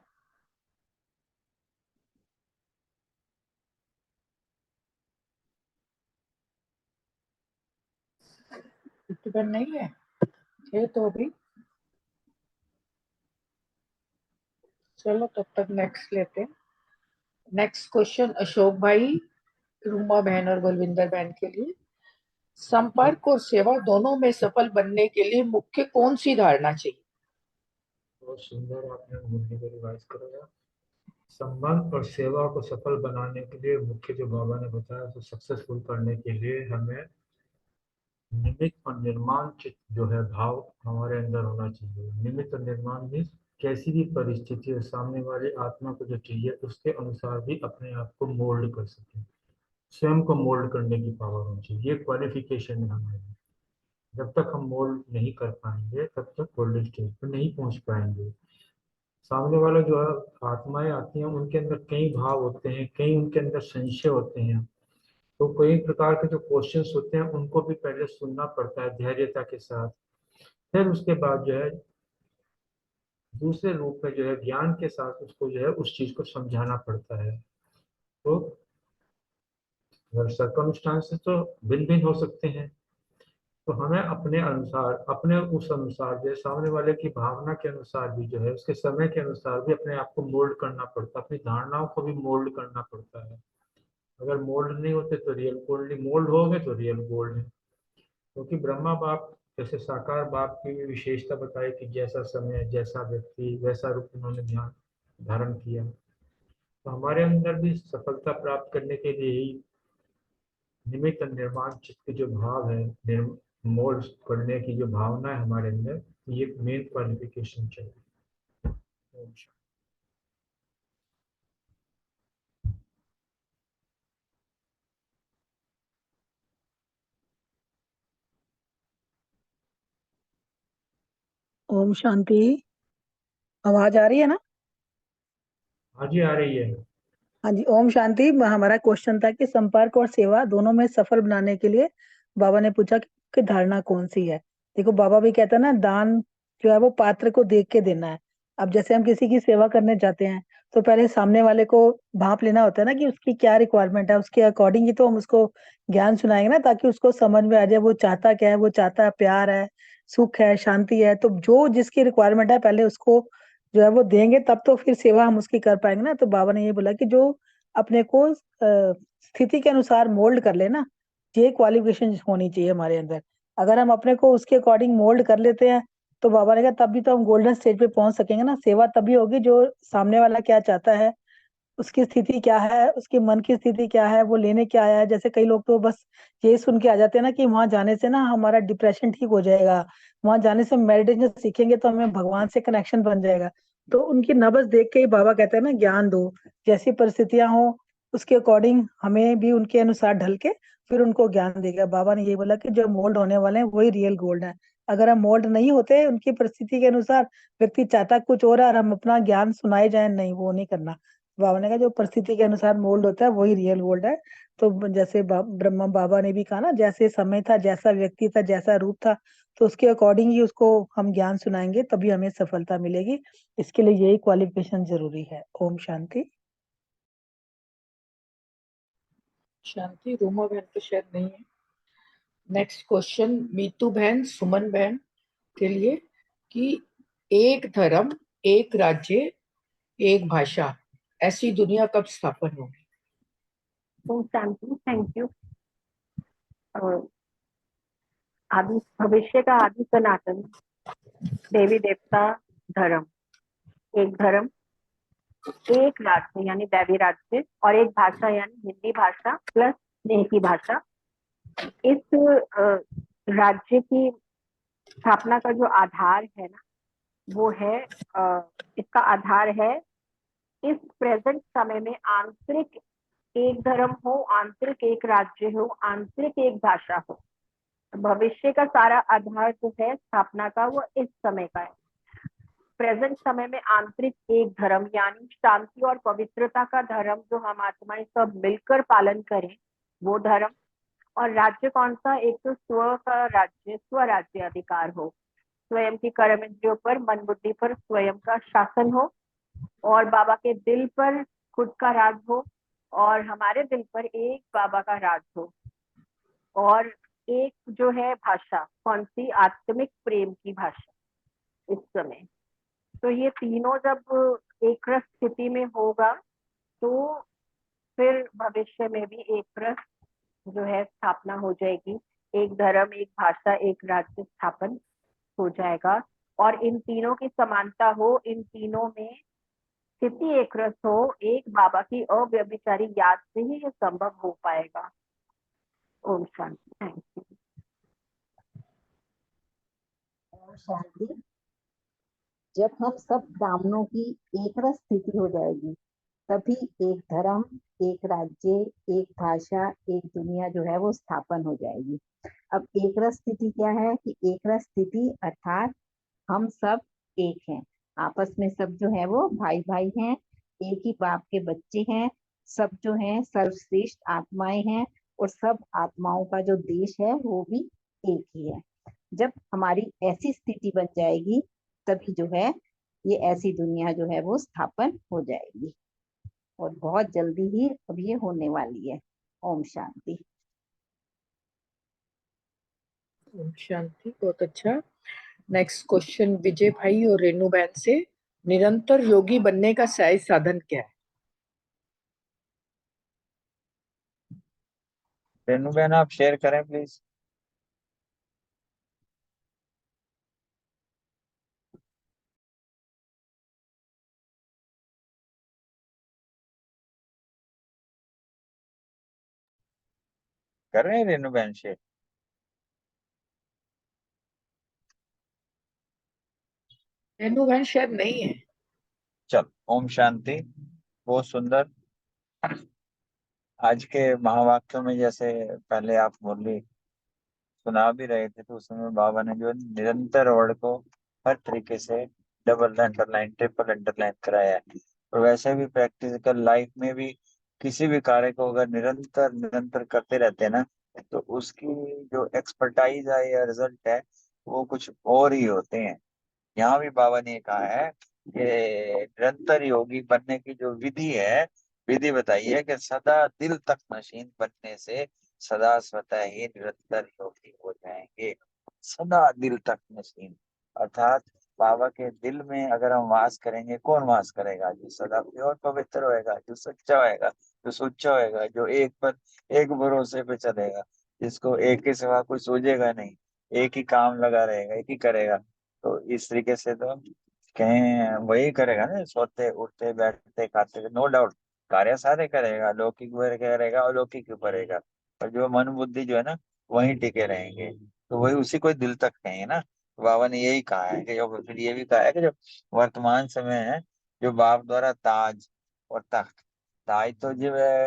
प्रीति बहन नहीं है तो अभी चलो तब तक नेक्स्ट लेते हैं। नेक्स्ट क्वेश्चन अशोक भाई, रूमा बहन और बलविंदर बहन के लिए। संपर्क और सेवा दोनों में सफल बनने के लिए मुख्य कौन सी धारणा चाहिए? बहुत सुंदर, आपने मुद्दे को रिवाइज करो। संबंध और सेवा को सफल बनाने के लिए मुख्य जो बाबा ने बताया, तो सक्सेसफुल करने के लिए हमें निमित्त और निर्माण चित्त जो है भाव हमारे अंदर होना चाहिए। निमित्त और निर्माण मीन्स कैसी भी परिस्थिति और सामने वाली आत्मा को जो चाहिए उसके अनुसार भी अपने आप को मोल्ड कर सके, स्वयं को मोल्ड करने की पावर होनी चाहिए। ये क्वालिफिकेशन है हमारी। जब तक हम मोल्ड नहीं कर पाएंगे तब तक गोल्डन स्टेज पर नहीं पहुंच पाएंगे। सामने वाला जो है आत्माएं आती हैं, उनके अंदर कई भाव होते हैं, कई उनके अंदर संशय होते हैं। तो कई प्रकार के जो क्वेश्चंस होते हैं उनको भी पहले सुनना पड़ता है धैर्यता के साथ। फिर उसके बाद जो है दूसरे रूप में जो है ज्ञान के साथ उसको जो है उस चीज को समझाना पड़ता है। तो सर्कमस्टांसेस तो भिन्न भिन्न हो सकते हैं, तो हमें अपने अनुसार, अपने उस अनुसार जो है सामने वाले की भावना के अनुसार भी जो है उसके समय के अनुसार भी अपने आप को मोल्ड करना पड़ता है, अपनी धारणाओं को भी मोल्ड करना पड़ता है। अगर मोल्ड नहीं होते तो रियल गोल्ड नहीं, मोल्ड हो गए तो रियल गोल्ड है। क्योंकि ब्रह्मा बाप जैसे साकार बाप की भी विशेषता बताई कि जैसा समय, जैसा व्यक्ति, वैसा रूप उन्होंने ध्यान धारण किया। तो हमारे अंदर भी सफलता प्राप्त करने के लिए ही निमित्त निर्माण चित्त के जो भाव है, मोल्ड करने की जो भावना है हमारे अंदर, ये मेन क्वालिफिकेशन चाहिए। ओम शांति। ओम शांति। आवाज आ रही है ना? हाँ जी, आ रही है। हाँ जी, ओम शांति। हमारा क्वेश्चन था कि संपर्क और सेवा दोनों में सफल बनाने के लिए बाबा ने पूछा कि धारणा कौन सी है। देखो, बाबा भी कहते हैं ना, दान जो है वो पात्र को देख के देना है। अब जैसे हम किसी की सेवा करने जाते हैं तो पहले सामने वाले को भांप लेना होता है ना कि उसकी क्या रिक्वायरमेंट है, उसके अकॉर्डिंग ही तो हम उसको ज्ञान सुनाएंगे ना, ताकि उसको समझ में आ जाए वो चाहता क्या है। वो चाहता है प्यार है, सुख है, शांति है। तो जो जिसकी रिक्वायरमेंट है पहले उसको जो है वो देंगे, तब तो फिर सेवा हम उसकी कर पाएंगे ना। तो बाबा ने ये बोला कि जो अपने को स्थिति के अनुसार मोल्ड कर लेना, ये क्वालिफिकेशन होनी चाहिए हमारे अंदर। अगर हम अपने को उसके अकॉर्डिंग मोल्ड कर लेते हैं तो बाबा ने कहा तब भी तो हम गोल्डन स्टेज पे पहुंच सकेंगे ना। सेवा तभी होगी जो सामने वाला क्या चाहता है, उसकी स्थिति क्या है, उसके मन की स्थिति क्या है, वो लेने क्या आया है। जैसे कई लोग तो बस ये सुन के आ जाते हैं ना कि वहां जाने से ना हमारा डिप्रेशन ठीक हो जाएगा, वहां जाने से मेडिटेशन सीखेंगे तो हमें भगवान से कनेक्शन बन जाएगा। तो उनकी नब्ज देख के ही बाबा कहते हैं ना, ज्ञान दो, जैसी परिस्थितियां हो उसके अकॉर्डिंग हमें भी उनके अनुसार ढल के फिर उनको ज्ञान देगा। बाबा ने ये बोला कि जो मोल्ड होने वाले हैं वही रियल गोल्ड है। अगर हम मोल्ड नहीं होते उनकी परिस्थिति के अनुसार, व्यक्ति चाहता कुछ और है और हम अपना ज्ञान सुनाए जाए, नहीं, वो नहीं करना। बाबा ने कहा जो परिस्थिति के अनुसार मोल्ड होता है वही रियल गोल्ड है। तो जैसे ब्रह्मा बाबा ने भी कहा ना, जैसे समय था, जैसा व्यक्ति था, जैसा रूप था, तो उसके अकॉर्डिंग ही उसको हम ज्ञान सुनाएंगे, तभी हमें सफलता मिलेगी। इसके लिए यही क्वालिफिकेशन जरूरी है। ओम शांति। शांति। रूमा बहन तो शायद नहीं है। नेक्स्ट क्वेश्चन मीतू बहन, सुमन बहन के लिए कि एक धर्म, एक राज्य, एक भाषा, ऐसी दुनिया कब स्थापन होगी? ओम शांति। Thank you. आदि भविष्य का आदि सनातन देवी देवता धर्म, एक धर्म, एक राज्य यानी दैवी राज्य, और एक भाषा यानी हिंदी भाषा प्लस स्नेह की भाषा। इस राज्य की स्थापना का जो आधार है ना, वो है इसका आधार है इस प्रेजेंट समय में आंतरिक एक धर्म हो, आंतरिक एक राज्य हो, आंतरिक एक भाषा हो। भविष्य का सारा आधार जो है स्थापना का, वो इस समय का है। प्रेजेंट समय में आंतरिक एक धर्म यानी शांति और पवित्रता का धर्म जो हम आत्माएं सब मिलकर पालन करें, वो धर्म। और राज्य कौन सा? एक तो स्व का राज्य, स्वराज्य अधिकार हो, स्वयं की कर्म इंद्रियों पर, मन बुद्धि पर स्वयं का शासन हो, और बाबा के दिल पर खुद का राज हो, और हमारे दिल पर एक बाबा का राज हो। और एक जो है भाषा, कौन सी? आत्मिक प्रेम की भाषा इस समय। तो ये तीनों जब एक रस स्थिति में होगा तो फिर भविष्य में भी एक रस जो है स्थापना हो जाएगी। एक धर्म, एक भाषा, एक राज्य स्थापन हो जाएगा। और इन तीनों की समानता हो, इन तीनों में स्थिति एक रस हो, एक बाबा की अव्यभिचारी याद से ही ये संभव हो पाएगा। ओम शांति। Thank you. ओम शांति। जब हम सब ब्राह्मणों की एक रस स्थिति हो जाएगी, तभी एक धर्म, एक राज्य, एक भाषा, एक दुनिया जो है वो स्थापन हो जाएगी। अब एक रस स्थिति क्या है? कि एक रस स्थिति अर्थात हम सब एक हैं, आपस में सब जो है वो भाई भाई हैं, एक ही बाप के बच्चे हैं, सब जो हैं सर्वश्रेष्ठ आत्माएं हैं, और सब आत्माओं का जो देश है वो भी एक ही है। जब हमारी ऐसी स्थिति बन जाएगी, तभी जो है ये ऐसी दुनिया जो है वो स्थापन हो जाएगी, और बहुत जल्दी ही अब ये होने वाली है। ओम शांति। ओम शांति। बहुत अच्छा। नेक्स्ट क्वेश्चन विजय भाई और रेणु बहन से, निरंतर योगी बनने का सही साधन क्या है? रेनू बहन आप शेयर करें प्लीज। कर रहे हैं रेणु बहन से? रेणु बहन शायद नहीं है। चल, ओम शांति। बहुत सुंदर। आज के महावाक्यों में जैसे पहले आप बोली सुना भी रहे थे, तो उसमें बाबा ने जो निरंतर वर्ड को हर तरीके से डबल अंडरलाइन, ट्रिपल अंडरलाइन कराया है। और वैसे भी प्रैक्टिकल लाइफ में भी किसी भी कार्य को अगर निरंतर निरंतर करते रहते हैं ना, तो उसकी जो एक्सपर्टाइज है या रिजल्ट है वो कुछ और ही होते हैं। यहाँ भी बाबा ने कहा है कि निरंतर योगी बनने की जो विधि है, विधि बताइए कि सदा दिल तक नशीन बनने से सदा स्वतः ही निरंतर योगी हो जाएंगे। सदा दिल तक नशीन अर्थात बाबा के दिल में अगर हम वास करेंगे, कौन वास करेगा? जो सदा प्योर पवित्र होएगा, जो सच्चा होएगा, जो सुच्चा होएगा, जो एक पर एक भरोसे पे चलेगा, जिसको एक के सिवा कोई सोचेगा नहीं, एक ही काम लगा रहेगा, एक ही करेगा। तो इस तरीके से तो कहीं वही करेगा ना, सोते उठते बैठते खाते, नो डाउट कार्य सारे करेगा, लौकिक भी करेगा और अलौकिक भी करेगा, पर जो मन बुद्धि जो है ना वहीं टिके रहेंगे, तो वही उसी को दिल तक कहेंगे ना। बाबा ने यही कहा है कि जो, फिर ये भी कहा है कि जो वर्तमान समय है, जो बाप द्वारा ताज और तख्त, ताज तो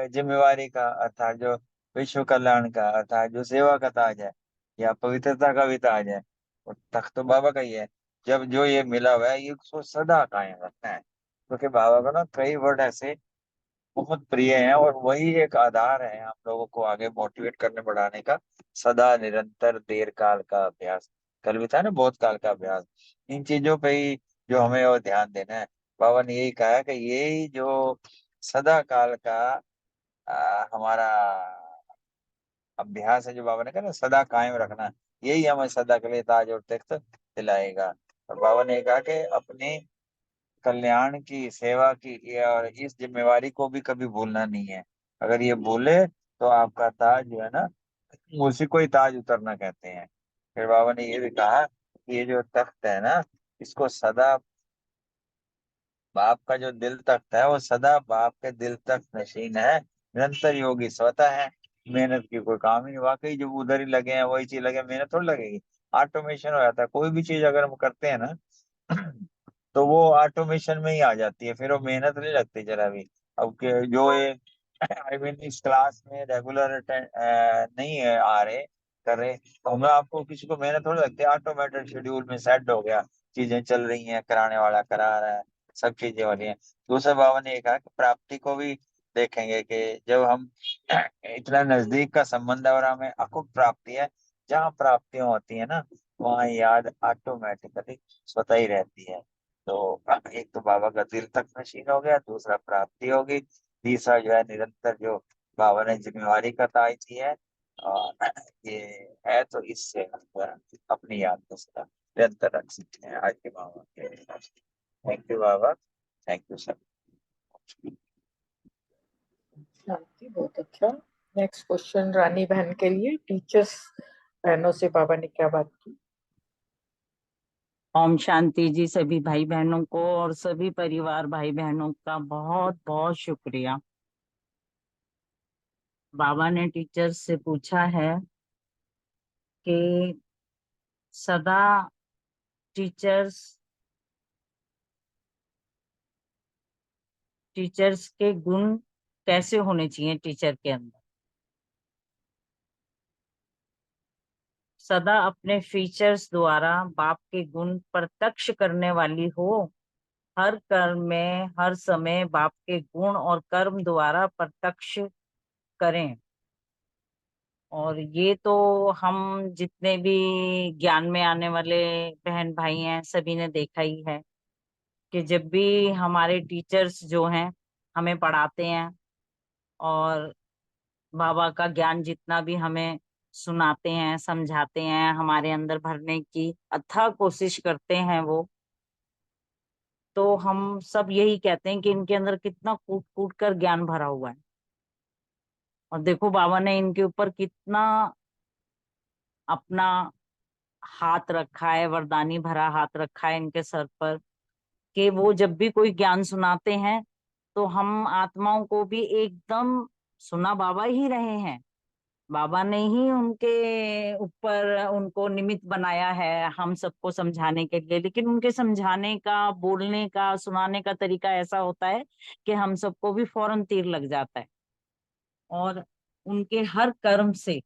जिम्मेवारी का अर्थात जो विश्व कल्याण का अर्थात जो सेवा का ताज है, या पवित्रता का भी ताज है, और तख्त तो बाबा का ही है। जब जो ये मिला हुआ है ये उसको सदा कायम रखना है, क्योंकि बाबा का ना कई वर्ड ऐसे बहुत प्रिय हैं, और वही एक आधार है हम लोगों को आगे मोटिवेट करने बढ़ाने का। सदा निरंतर देर काल का अभ्यास, कल भी था ना बहुत काल का अभ्यास, इन चीजों पे ही जो हमें और ध्यान देना है। बाबा ने यही कहा है कि यही जो सदा काल का हमारा अभ्यास है, जो बाबा ने कहा ना सदा कायम रखना, यही हमें सदा के लिए ताज और तख्त दिलाएगा। और बाबा ने कहा कि अपने कल्याण की सेवा की और इस जिम्मेवारी को भी कभी भूलना नहीं है। अगर ये भूले तो आपका ताज जो है ना, उसी को ही ताज उतरना कहते हैं। फिर बाबा ने ये भी कहा कि ये जो तख्त है ना, इसको सदा बाप का जो दिल तख्त है वो सदा बाप के दिल तक नशीन है, निरंतर योगी स्वतः है। मेहनत की कोई काम ही नहीं, वाकई जो उधर ही लगे हैं वही चीज लगे, मेहनत थोड़ी लगेगी। ऑटोमेशन हो जाता है, कोई भी चीज अगर हम करते हैं ना तो वो ऑटोमेशन में ही आ जाती है, फिर वो मेहनत नहीं लगती जरा भी। अब जो ये आई मीन इस क्लास में रेगुलर नहीं है आ रहे कर रहे, तो हमें आपको किसी को मेहनत थोड़ी लगती है, ऑटोमेटेड शेड्यूल में सेट हो गया, चीजें चल रही हैं, कराने वाला करा रहा है, सब चीजें हो रही हैं। दूसरे बाबा ने ये कहा कि प्राप्ति को भी देखेंगे कि जब हम इतना नजदीक का संबंध है और हमें अकुट प्राप्ति है, जहाँ प्राप्तियां होती है ना वहाँ याद ऑटोमेटिकली स्वतः ही रहती है। तो एक तो बाबा का दिल तक नशीन हो गया, दूसरा प्राप्ति होगी, तीसरा जो है निरंतर जो बाबा ने जिम्मेवारी का ताज दी है, और ये है, तो इससे हम जो है अपनी याद को सदा निरंतर रख सकते हैं। आज के बाबा के थैंक यू बाबा, थैंक यू सर। शांति, बहुत अच्छा। नेक्स्ट क्वेश्चन रानी बहन के लिए, टीचर्स बहनों से बाबा ने क्या बात की? ओम शांति जी। सभी भाई बहनों को और सभी परिवार भाई बहनों का बहुत बहुत शुक्रिया। बाबा ने टीचर्स से पूछा है कि सदा टीचर्स के गुण कैसे होने चाहिए टीचर के अंदर। सदा अपने फीचर्स द्वारा बाप के गुण प्रत्यक्ष करने वाली हो, हर कर्म में हर समय बाप के गुण और कर्म द्वारा प्रत्यक्ष करें। और ये तो हम जितने भी ज्ञान में आने वाले बहन भाई हैं सभी ने देखा ही है कि जब भी हमारे टीचर्स जो हैं हमें पढ़ाते हैं और बाबा का ज्ञान जितना भी हमें सुनाते हैं समझाते हैं, हमारे अंदर भरने की अथाह कोशिश करते हैं वो, तो हम सब यही कहते हैं कि इनके अंदर कितना कूट कूट कर ज्ञान भरा हुआ है। और देखो बाबा ने इनके ऊपर कितना अपना हाथ रखा है, वरदानी भरा हाथ रखा है इनके सर पर, कि वो जब भी कोई ज्ञान सुनाते हैं तो हम आत्माओं को भी एकदम सुना बाबा ही रहे हैं, बाबा ने ही उनके ऊपर उनको निमित्त बनाया है हम सबको समझाने के लिए, लेकिन उनके समझाने का, बोलने का, सुनाने का तरीका ऐसा होता है कि हम सबको भी फौरन तीर लग जाता है। और उनके हर कर्म से,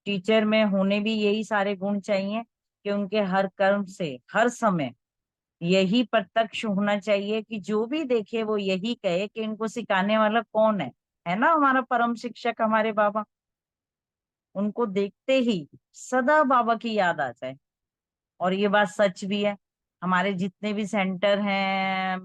टीचर में होने भी यही सारे गुण चाहिए कि उनके हर कर्म से हर समय यही प्रत्यक्ष होना चाहिए कि जो भी देखे वो यही कहे कि इनको सिखाने वाला कौन है ना, हमारा परम शिक्षक हमारे बाबा। उनको देखते ही सदा बाबा की याद आ जाए। और ये बात सच भी है। हमारे जितने भी सेंटर हैं,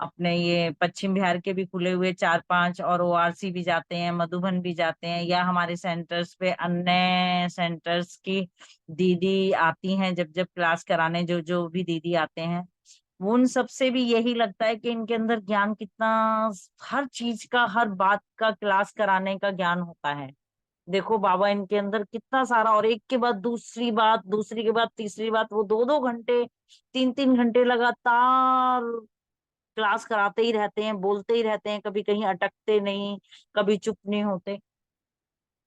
अपने ये पश्चिम बिहार के भी खुले हुए 4-5, और ओआरसी भी जाते हैं, मधुबन भी जाते हैं, या हमारे सेंटर्स पे अन्य सेंटर्स की दीदी आती हैं जब जब क्लास कराने, जो जो भी दीदी आते हैं, वो उन सबसे भी यही लगता है कि इनके अंदर ज्ञान कितना, हर चीज का, हर बात का क्लास कराने का ज्ञान होता है। देखो बाबा इनके अंदर कितना सारा, और एक के बाद दूसरी बात, दूसरी के बाद तीसरी बात, वो 2-2 घंटे, 3-3 घंटे लगातार क्लास कराते ही रहते हैं, बोलते ही रहते हैं, कभी कहीं अटकते नहीं, कभी चुप नहीं होते।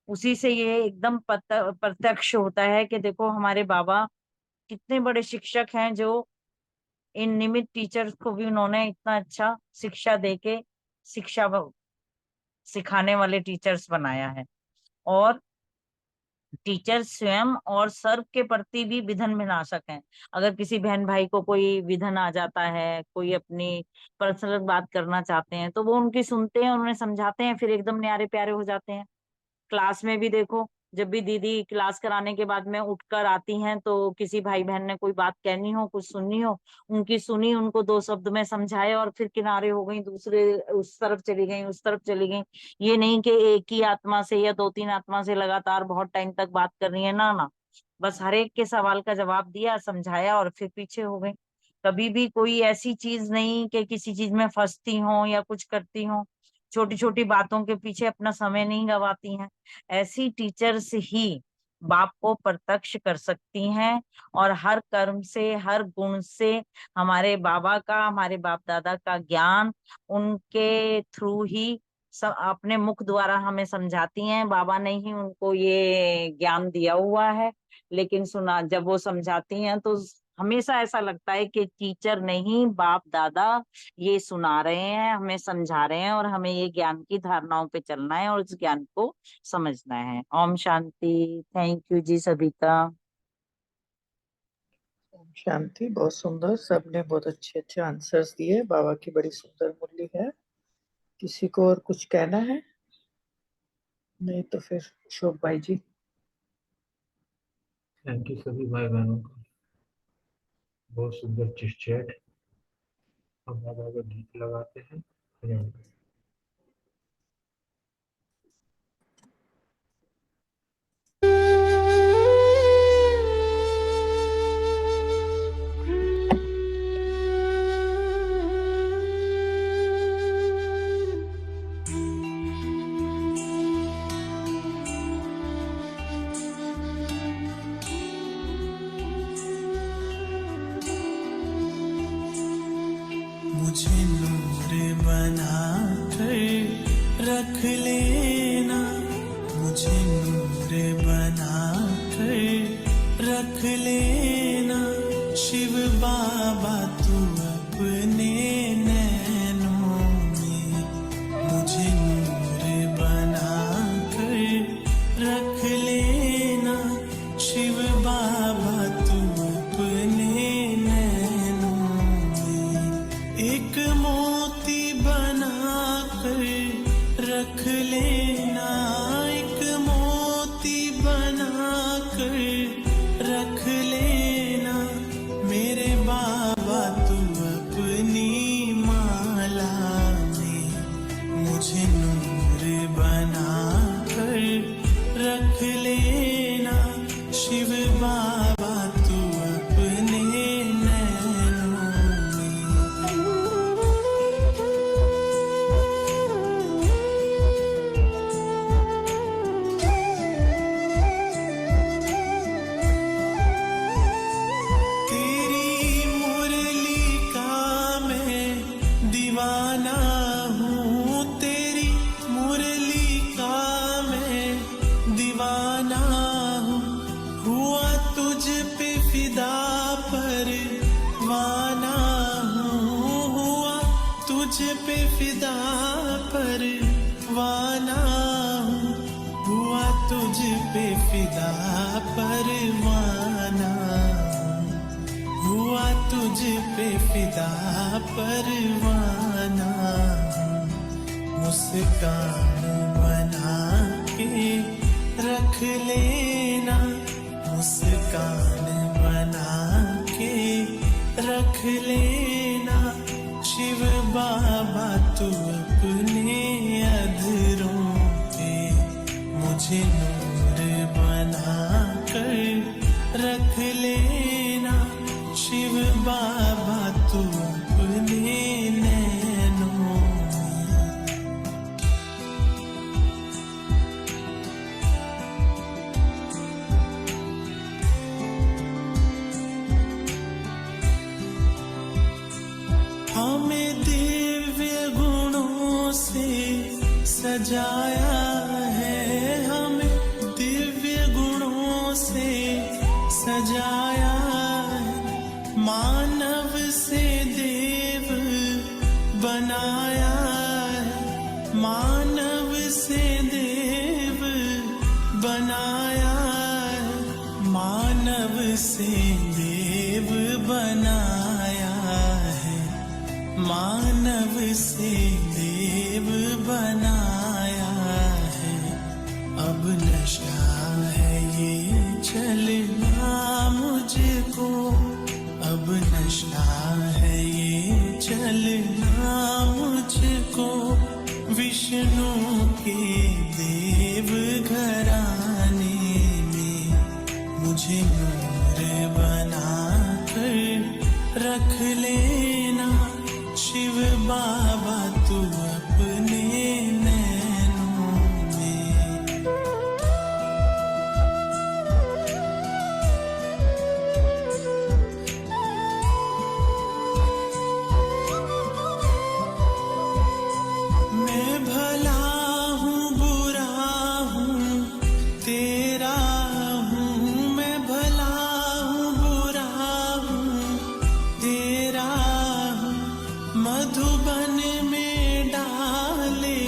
उसी से ये एकदम प्रत्यक्ष होता है कि देखो हमारे बाबा कितने बड़े शिक्षक हैं, जो इन निमित्त टीचर्स को भी उन्होंने इतना अच्छा शिक्षा देके सिखाने वाले टीचर्स बनाया है। और टीचर स्वयं और सर्व के प्रति भी विघ्न विनाशक हैं। अगर किसी बहन भाई को कोई विघ्न आ जाता है, कोई अपनी पर्सनल बात करना चाहते हैं, तो वो उनकी सुनते हैं, उन्हें समझाते हैं, फिर एकदम न्यारे प्यारे हो जाते हैं। क्लास में भी देखो, जब भी दीदी क्लास कराने के बाद में उठकर आती हैं, तो किसी भाई बहन ने कोई बात कहनी हो, कुछ सुननी हो, उनकी सुनी, उनको 2 शब्द में समझाए और फिर किनारे हो गई, दूसरे उस तरफ चली गई, उस तरफ चली गई। ये नहीं कि एक ही आत्मा से या 2-3 आत्मा से लगातार बहुत टाइम तक बात कर रही है, ना ना, बस हर एक के सवाल का जवाब दिया, समझाया और फिर पीछे हो गई। कभी भी कोई ऐसी चीज नहीं कि किसी चीज में फंसती हो या कुछ करती हो, छोटी छोटी बातों के पीछे अपना समय नहीं गवाती हैं। ऐसी टीचर्स ही बाप को प्रत्यक्ष कर सकती हैं, और हर कर्म से, हर गुण से हमारे बाबा का, हमारे बाप दादा का ज्ञान उनके थ्रू ही सब अपने मुख द्वारा हमें समझाती हैं। बाबा ने ही उनको ये ज्ञान दिया हुआ है, लेकिन सुना जब वो समझाती हैं तो हमेशा ऐसा लगता है कि टीचर नहीं, बाप दादा ये सुना रहे हैं, हमें समझा रहे हैं, और हमें ये ज्ञान की धारणाओं पे चलना है और इस ज्ञान को समझना है। ओम शांति। थैंक यू जी सभी का। ओम शांति। बहुत सुंदर, सबने बहुत अच्छे अच्छे आंसर्स दिए। बाबा की बड़ी सुंदर मुरली है। किसी को और कुछ कहना है? नहीं तो फिर अशोक भाई जी। थैंक यू सभी भाई बहनों का, बहुत सुंदर चिट चैट। हम बाबा का गीत लगाते हैं। मुझे नूर बना कर रख लेना, मुझे नूर बना कर रख लेना, शिव बाबा तू अपने नैनों में, मुझे नूर बना कर रख लेना, शिव बाबा तू अपने नैनों में, एक मोती बना कर रख लेना, एक मोती बना कर रख लेना, मेरे बाबा तू अपनी माला में, मुझे नूर बना कर रख लेना, शिव बाबा तू अपने नैनों दीवाना हूँ, तेरी मुरली का मैं पे फिदा परवाना हूँ, हुआ तुझ पे फिदा परवाना हूँ, हुआ तुझ पे फिदा परवाना हूँ। मुस्कान बना के रख लेना, मुस्कान बना के रख लेना, शिव बाबा तू अपने अधरों पे मुझे नूर बना कर रख लेना, शिव बाबा तू अपने नैनों में। हमें दिव्य गुणों से सजाया है, हमें दिव्य गुणों से सजाया है, मानव से देव बनाया है, मानव से देव बनाया है, मानव से देव बनाया है, मानव से देव बनाया है। अब नशा है ये चलना मुझको, अब नशा है ये चलना मुझको, विष्णु के देव घराने में मुझे नूर बना कर रख लेना, शिव बाबा तू अपने नैनों में। मैं भला हूँ बुरा हूँ तेरा हूँ, मैं भला हूँ बुरा हूँ तेरा हूँ, मधुबन में डाले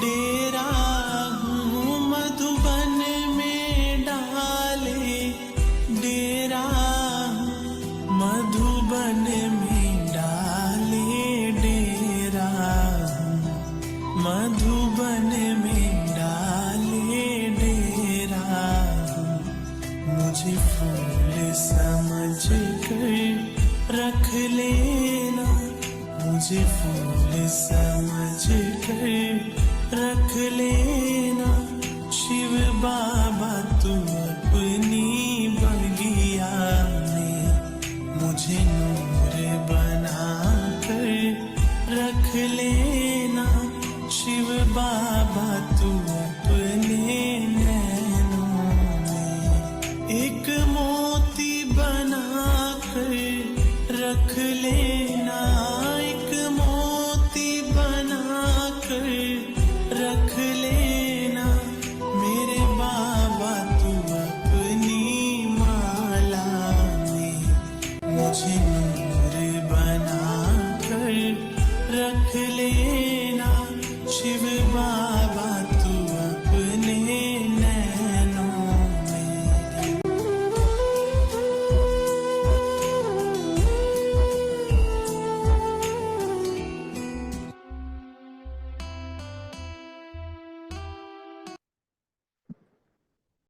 डेरा हूँ, मधुबन में डाले डेरा हूँ, मधुबन में डाले डेरा हूँ, मधुबन में डाले डेरा हूँ। मुझे फूल समझ कर रख लेना, मुझे फूल समझ कर रख लेना, शिव बाबा तू अपनी बगिया में मुझे नूर बना कर रख लेना, शिव बाबा तू अपने नैनों में। एक मोती बना कर रख लेना, एक मोती बना कर रख लेना, मेरे बाबा तू अपनी माला में मुझे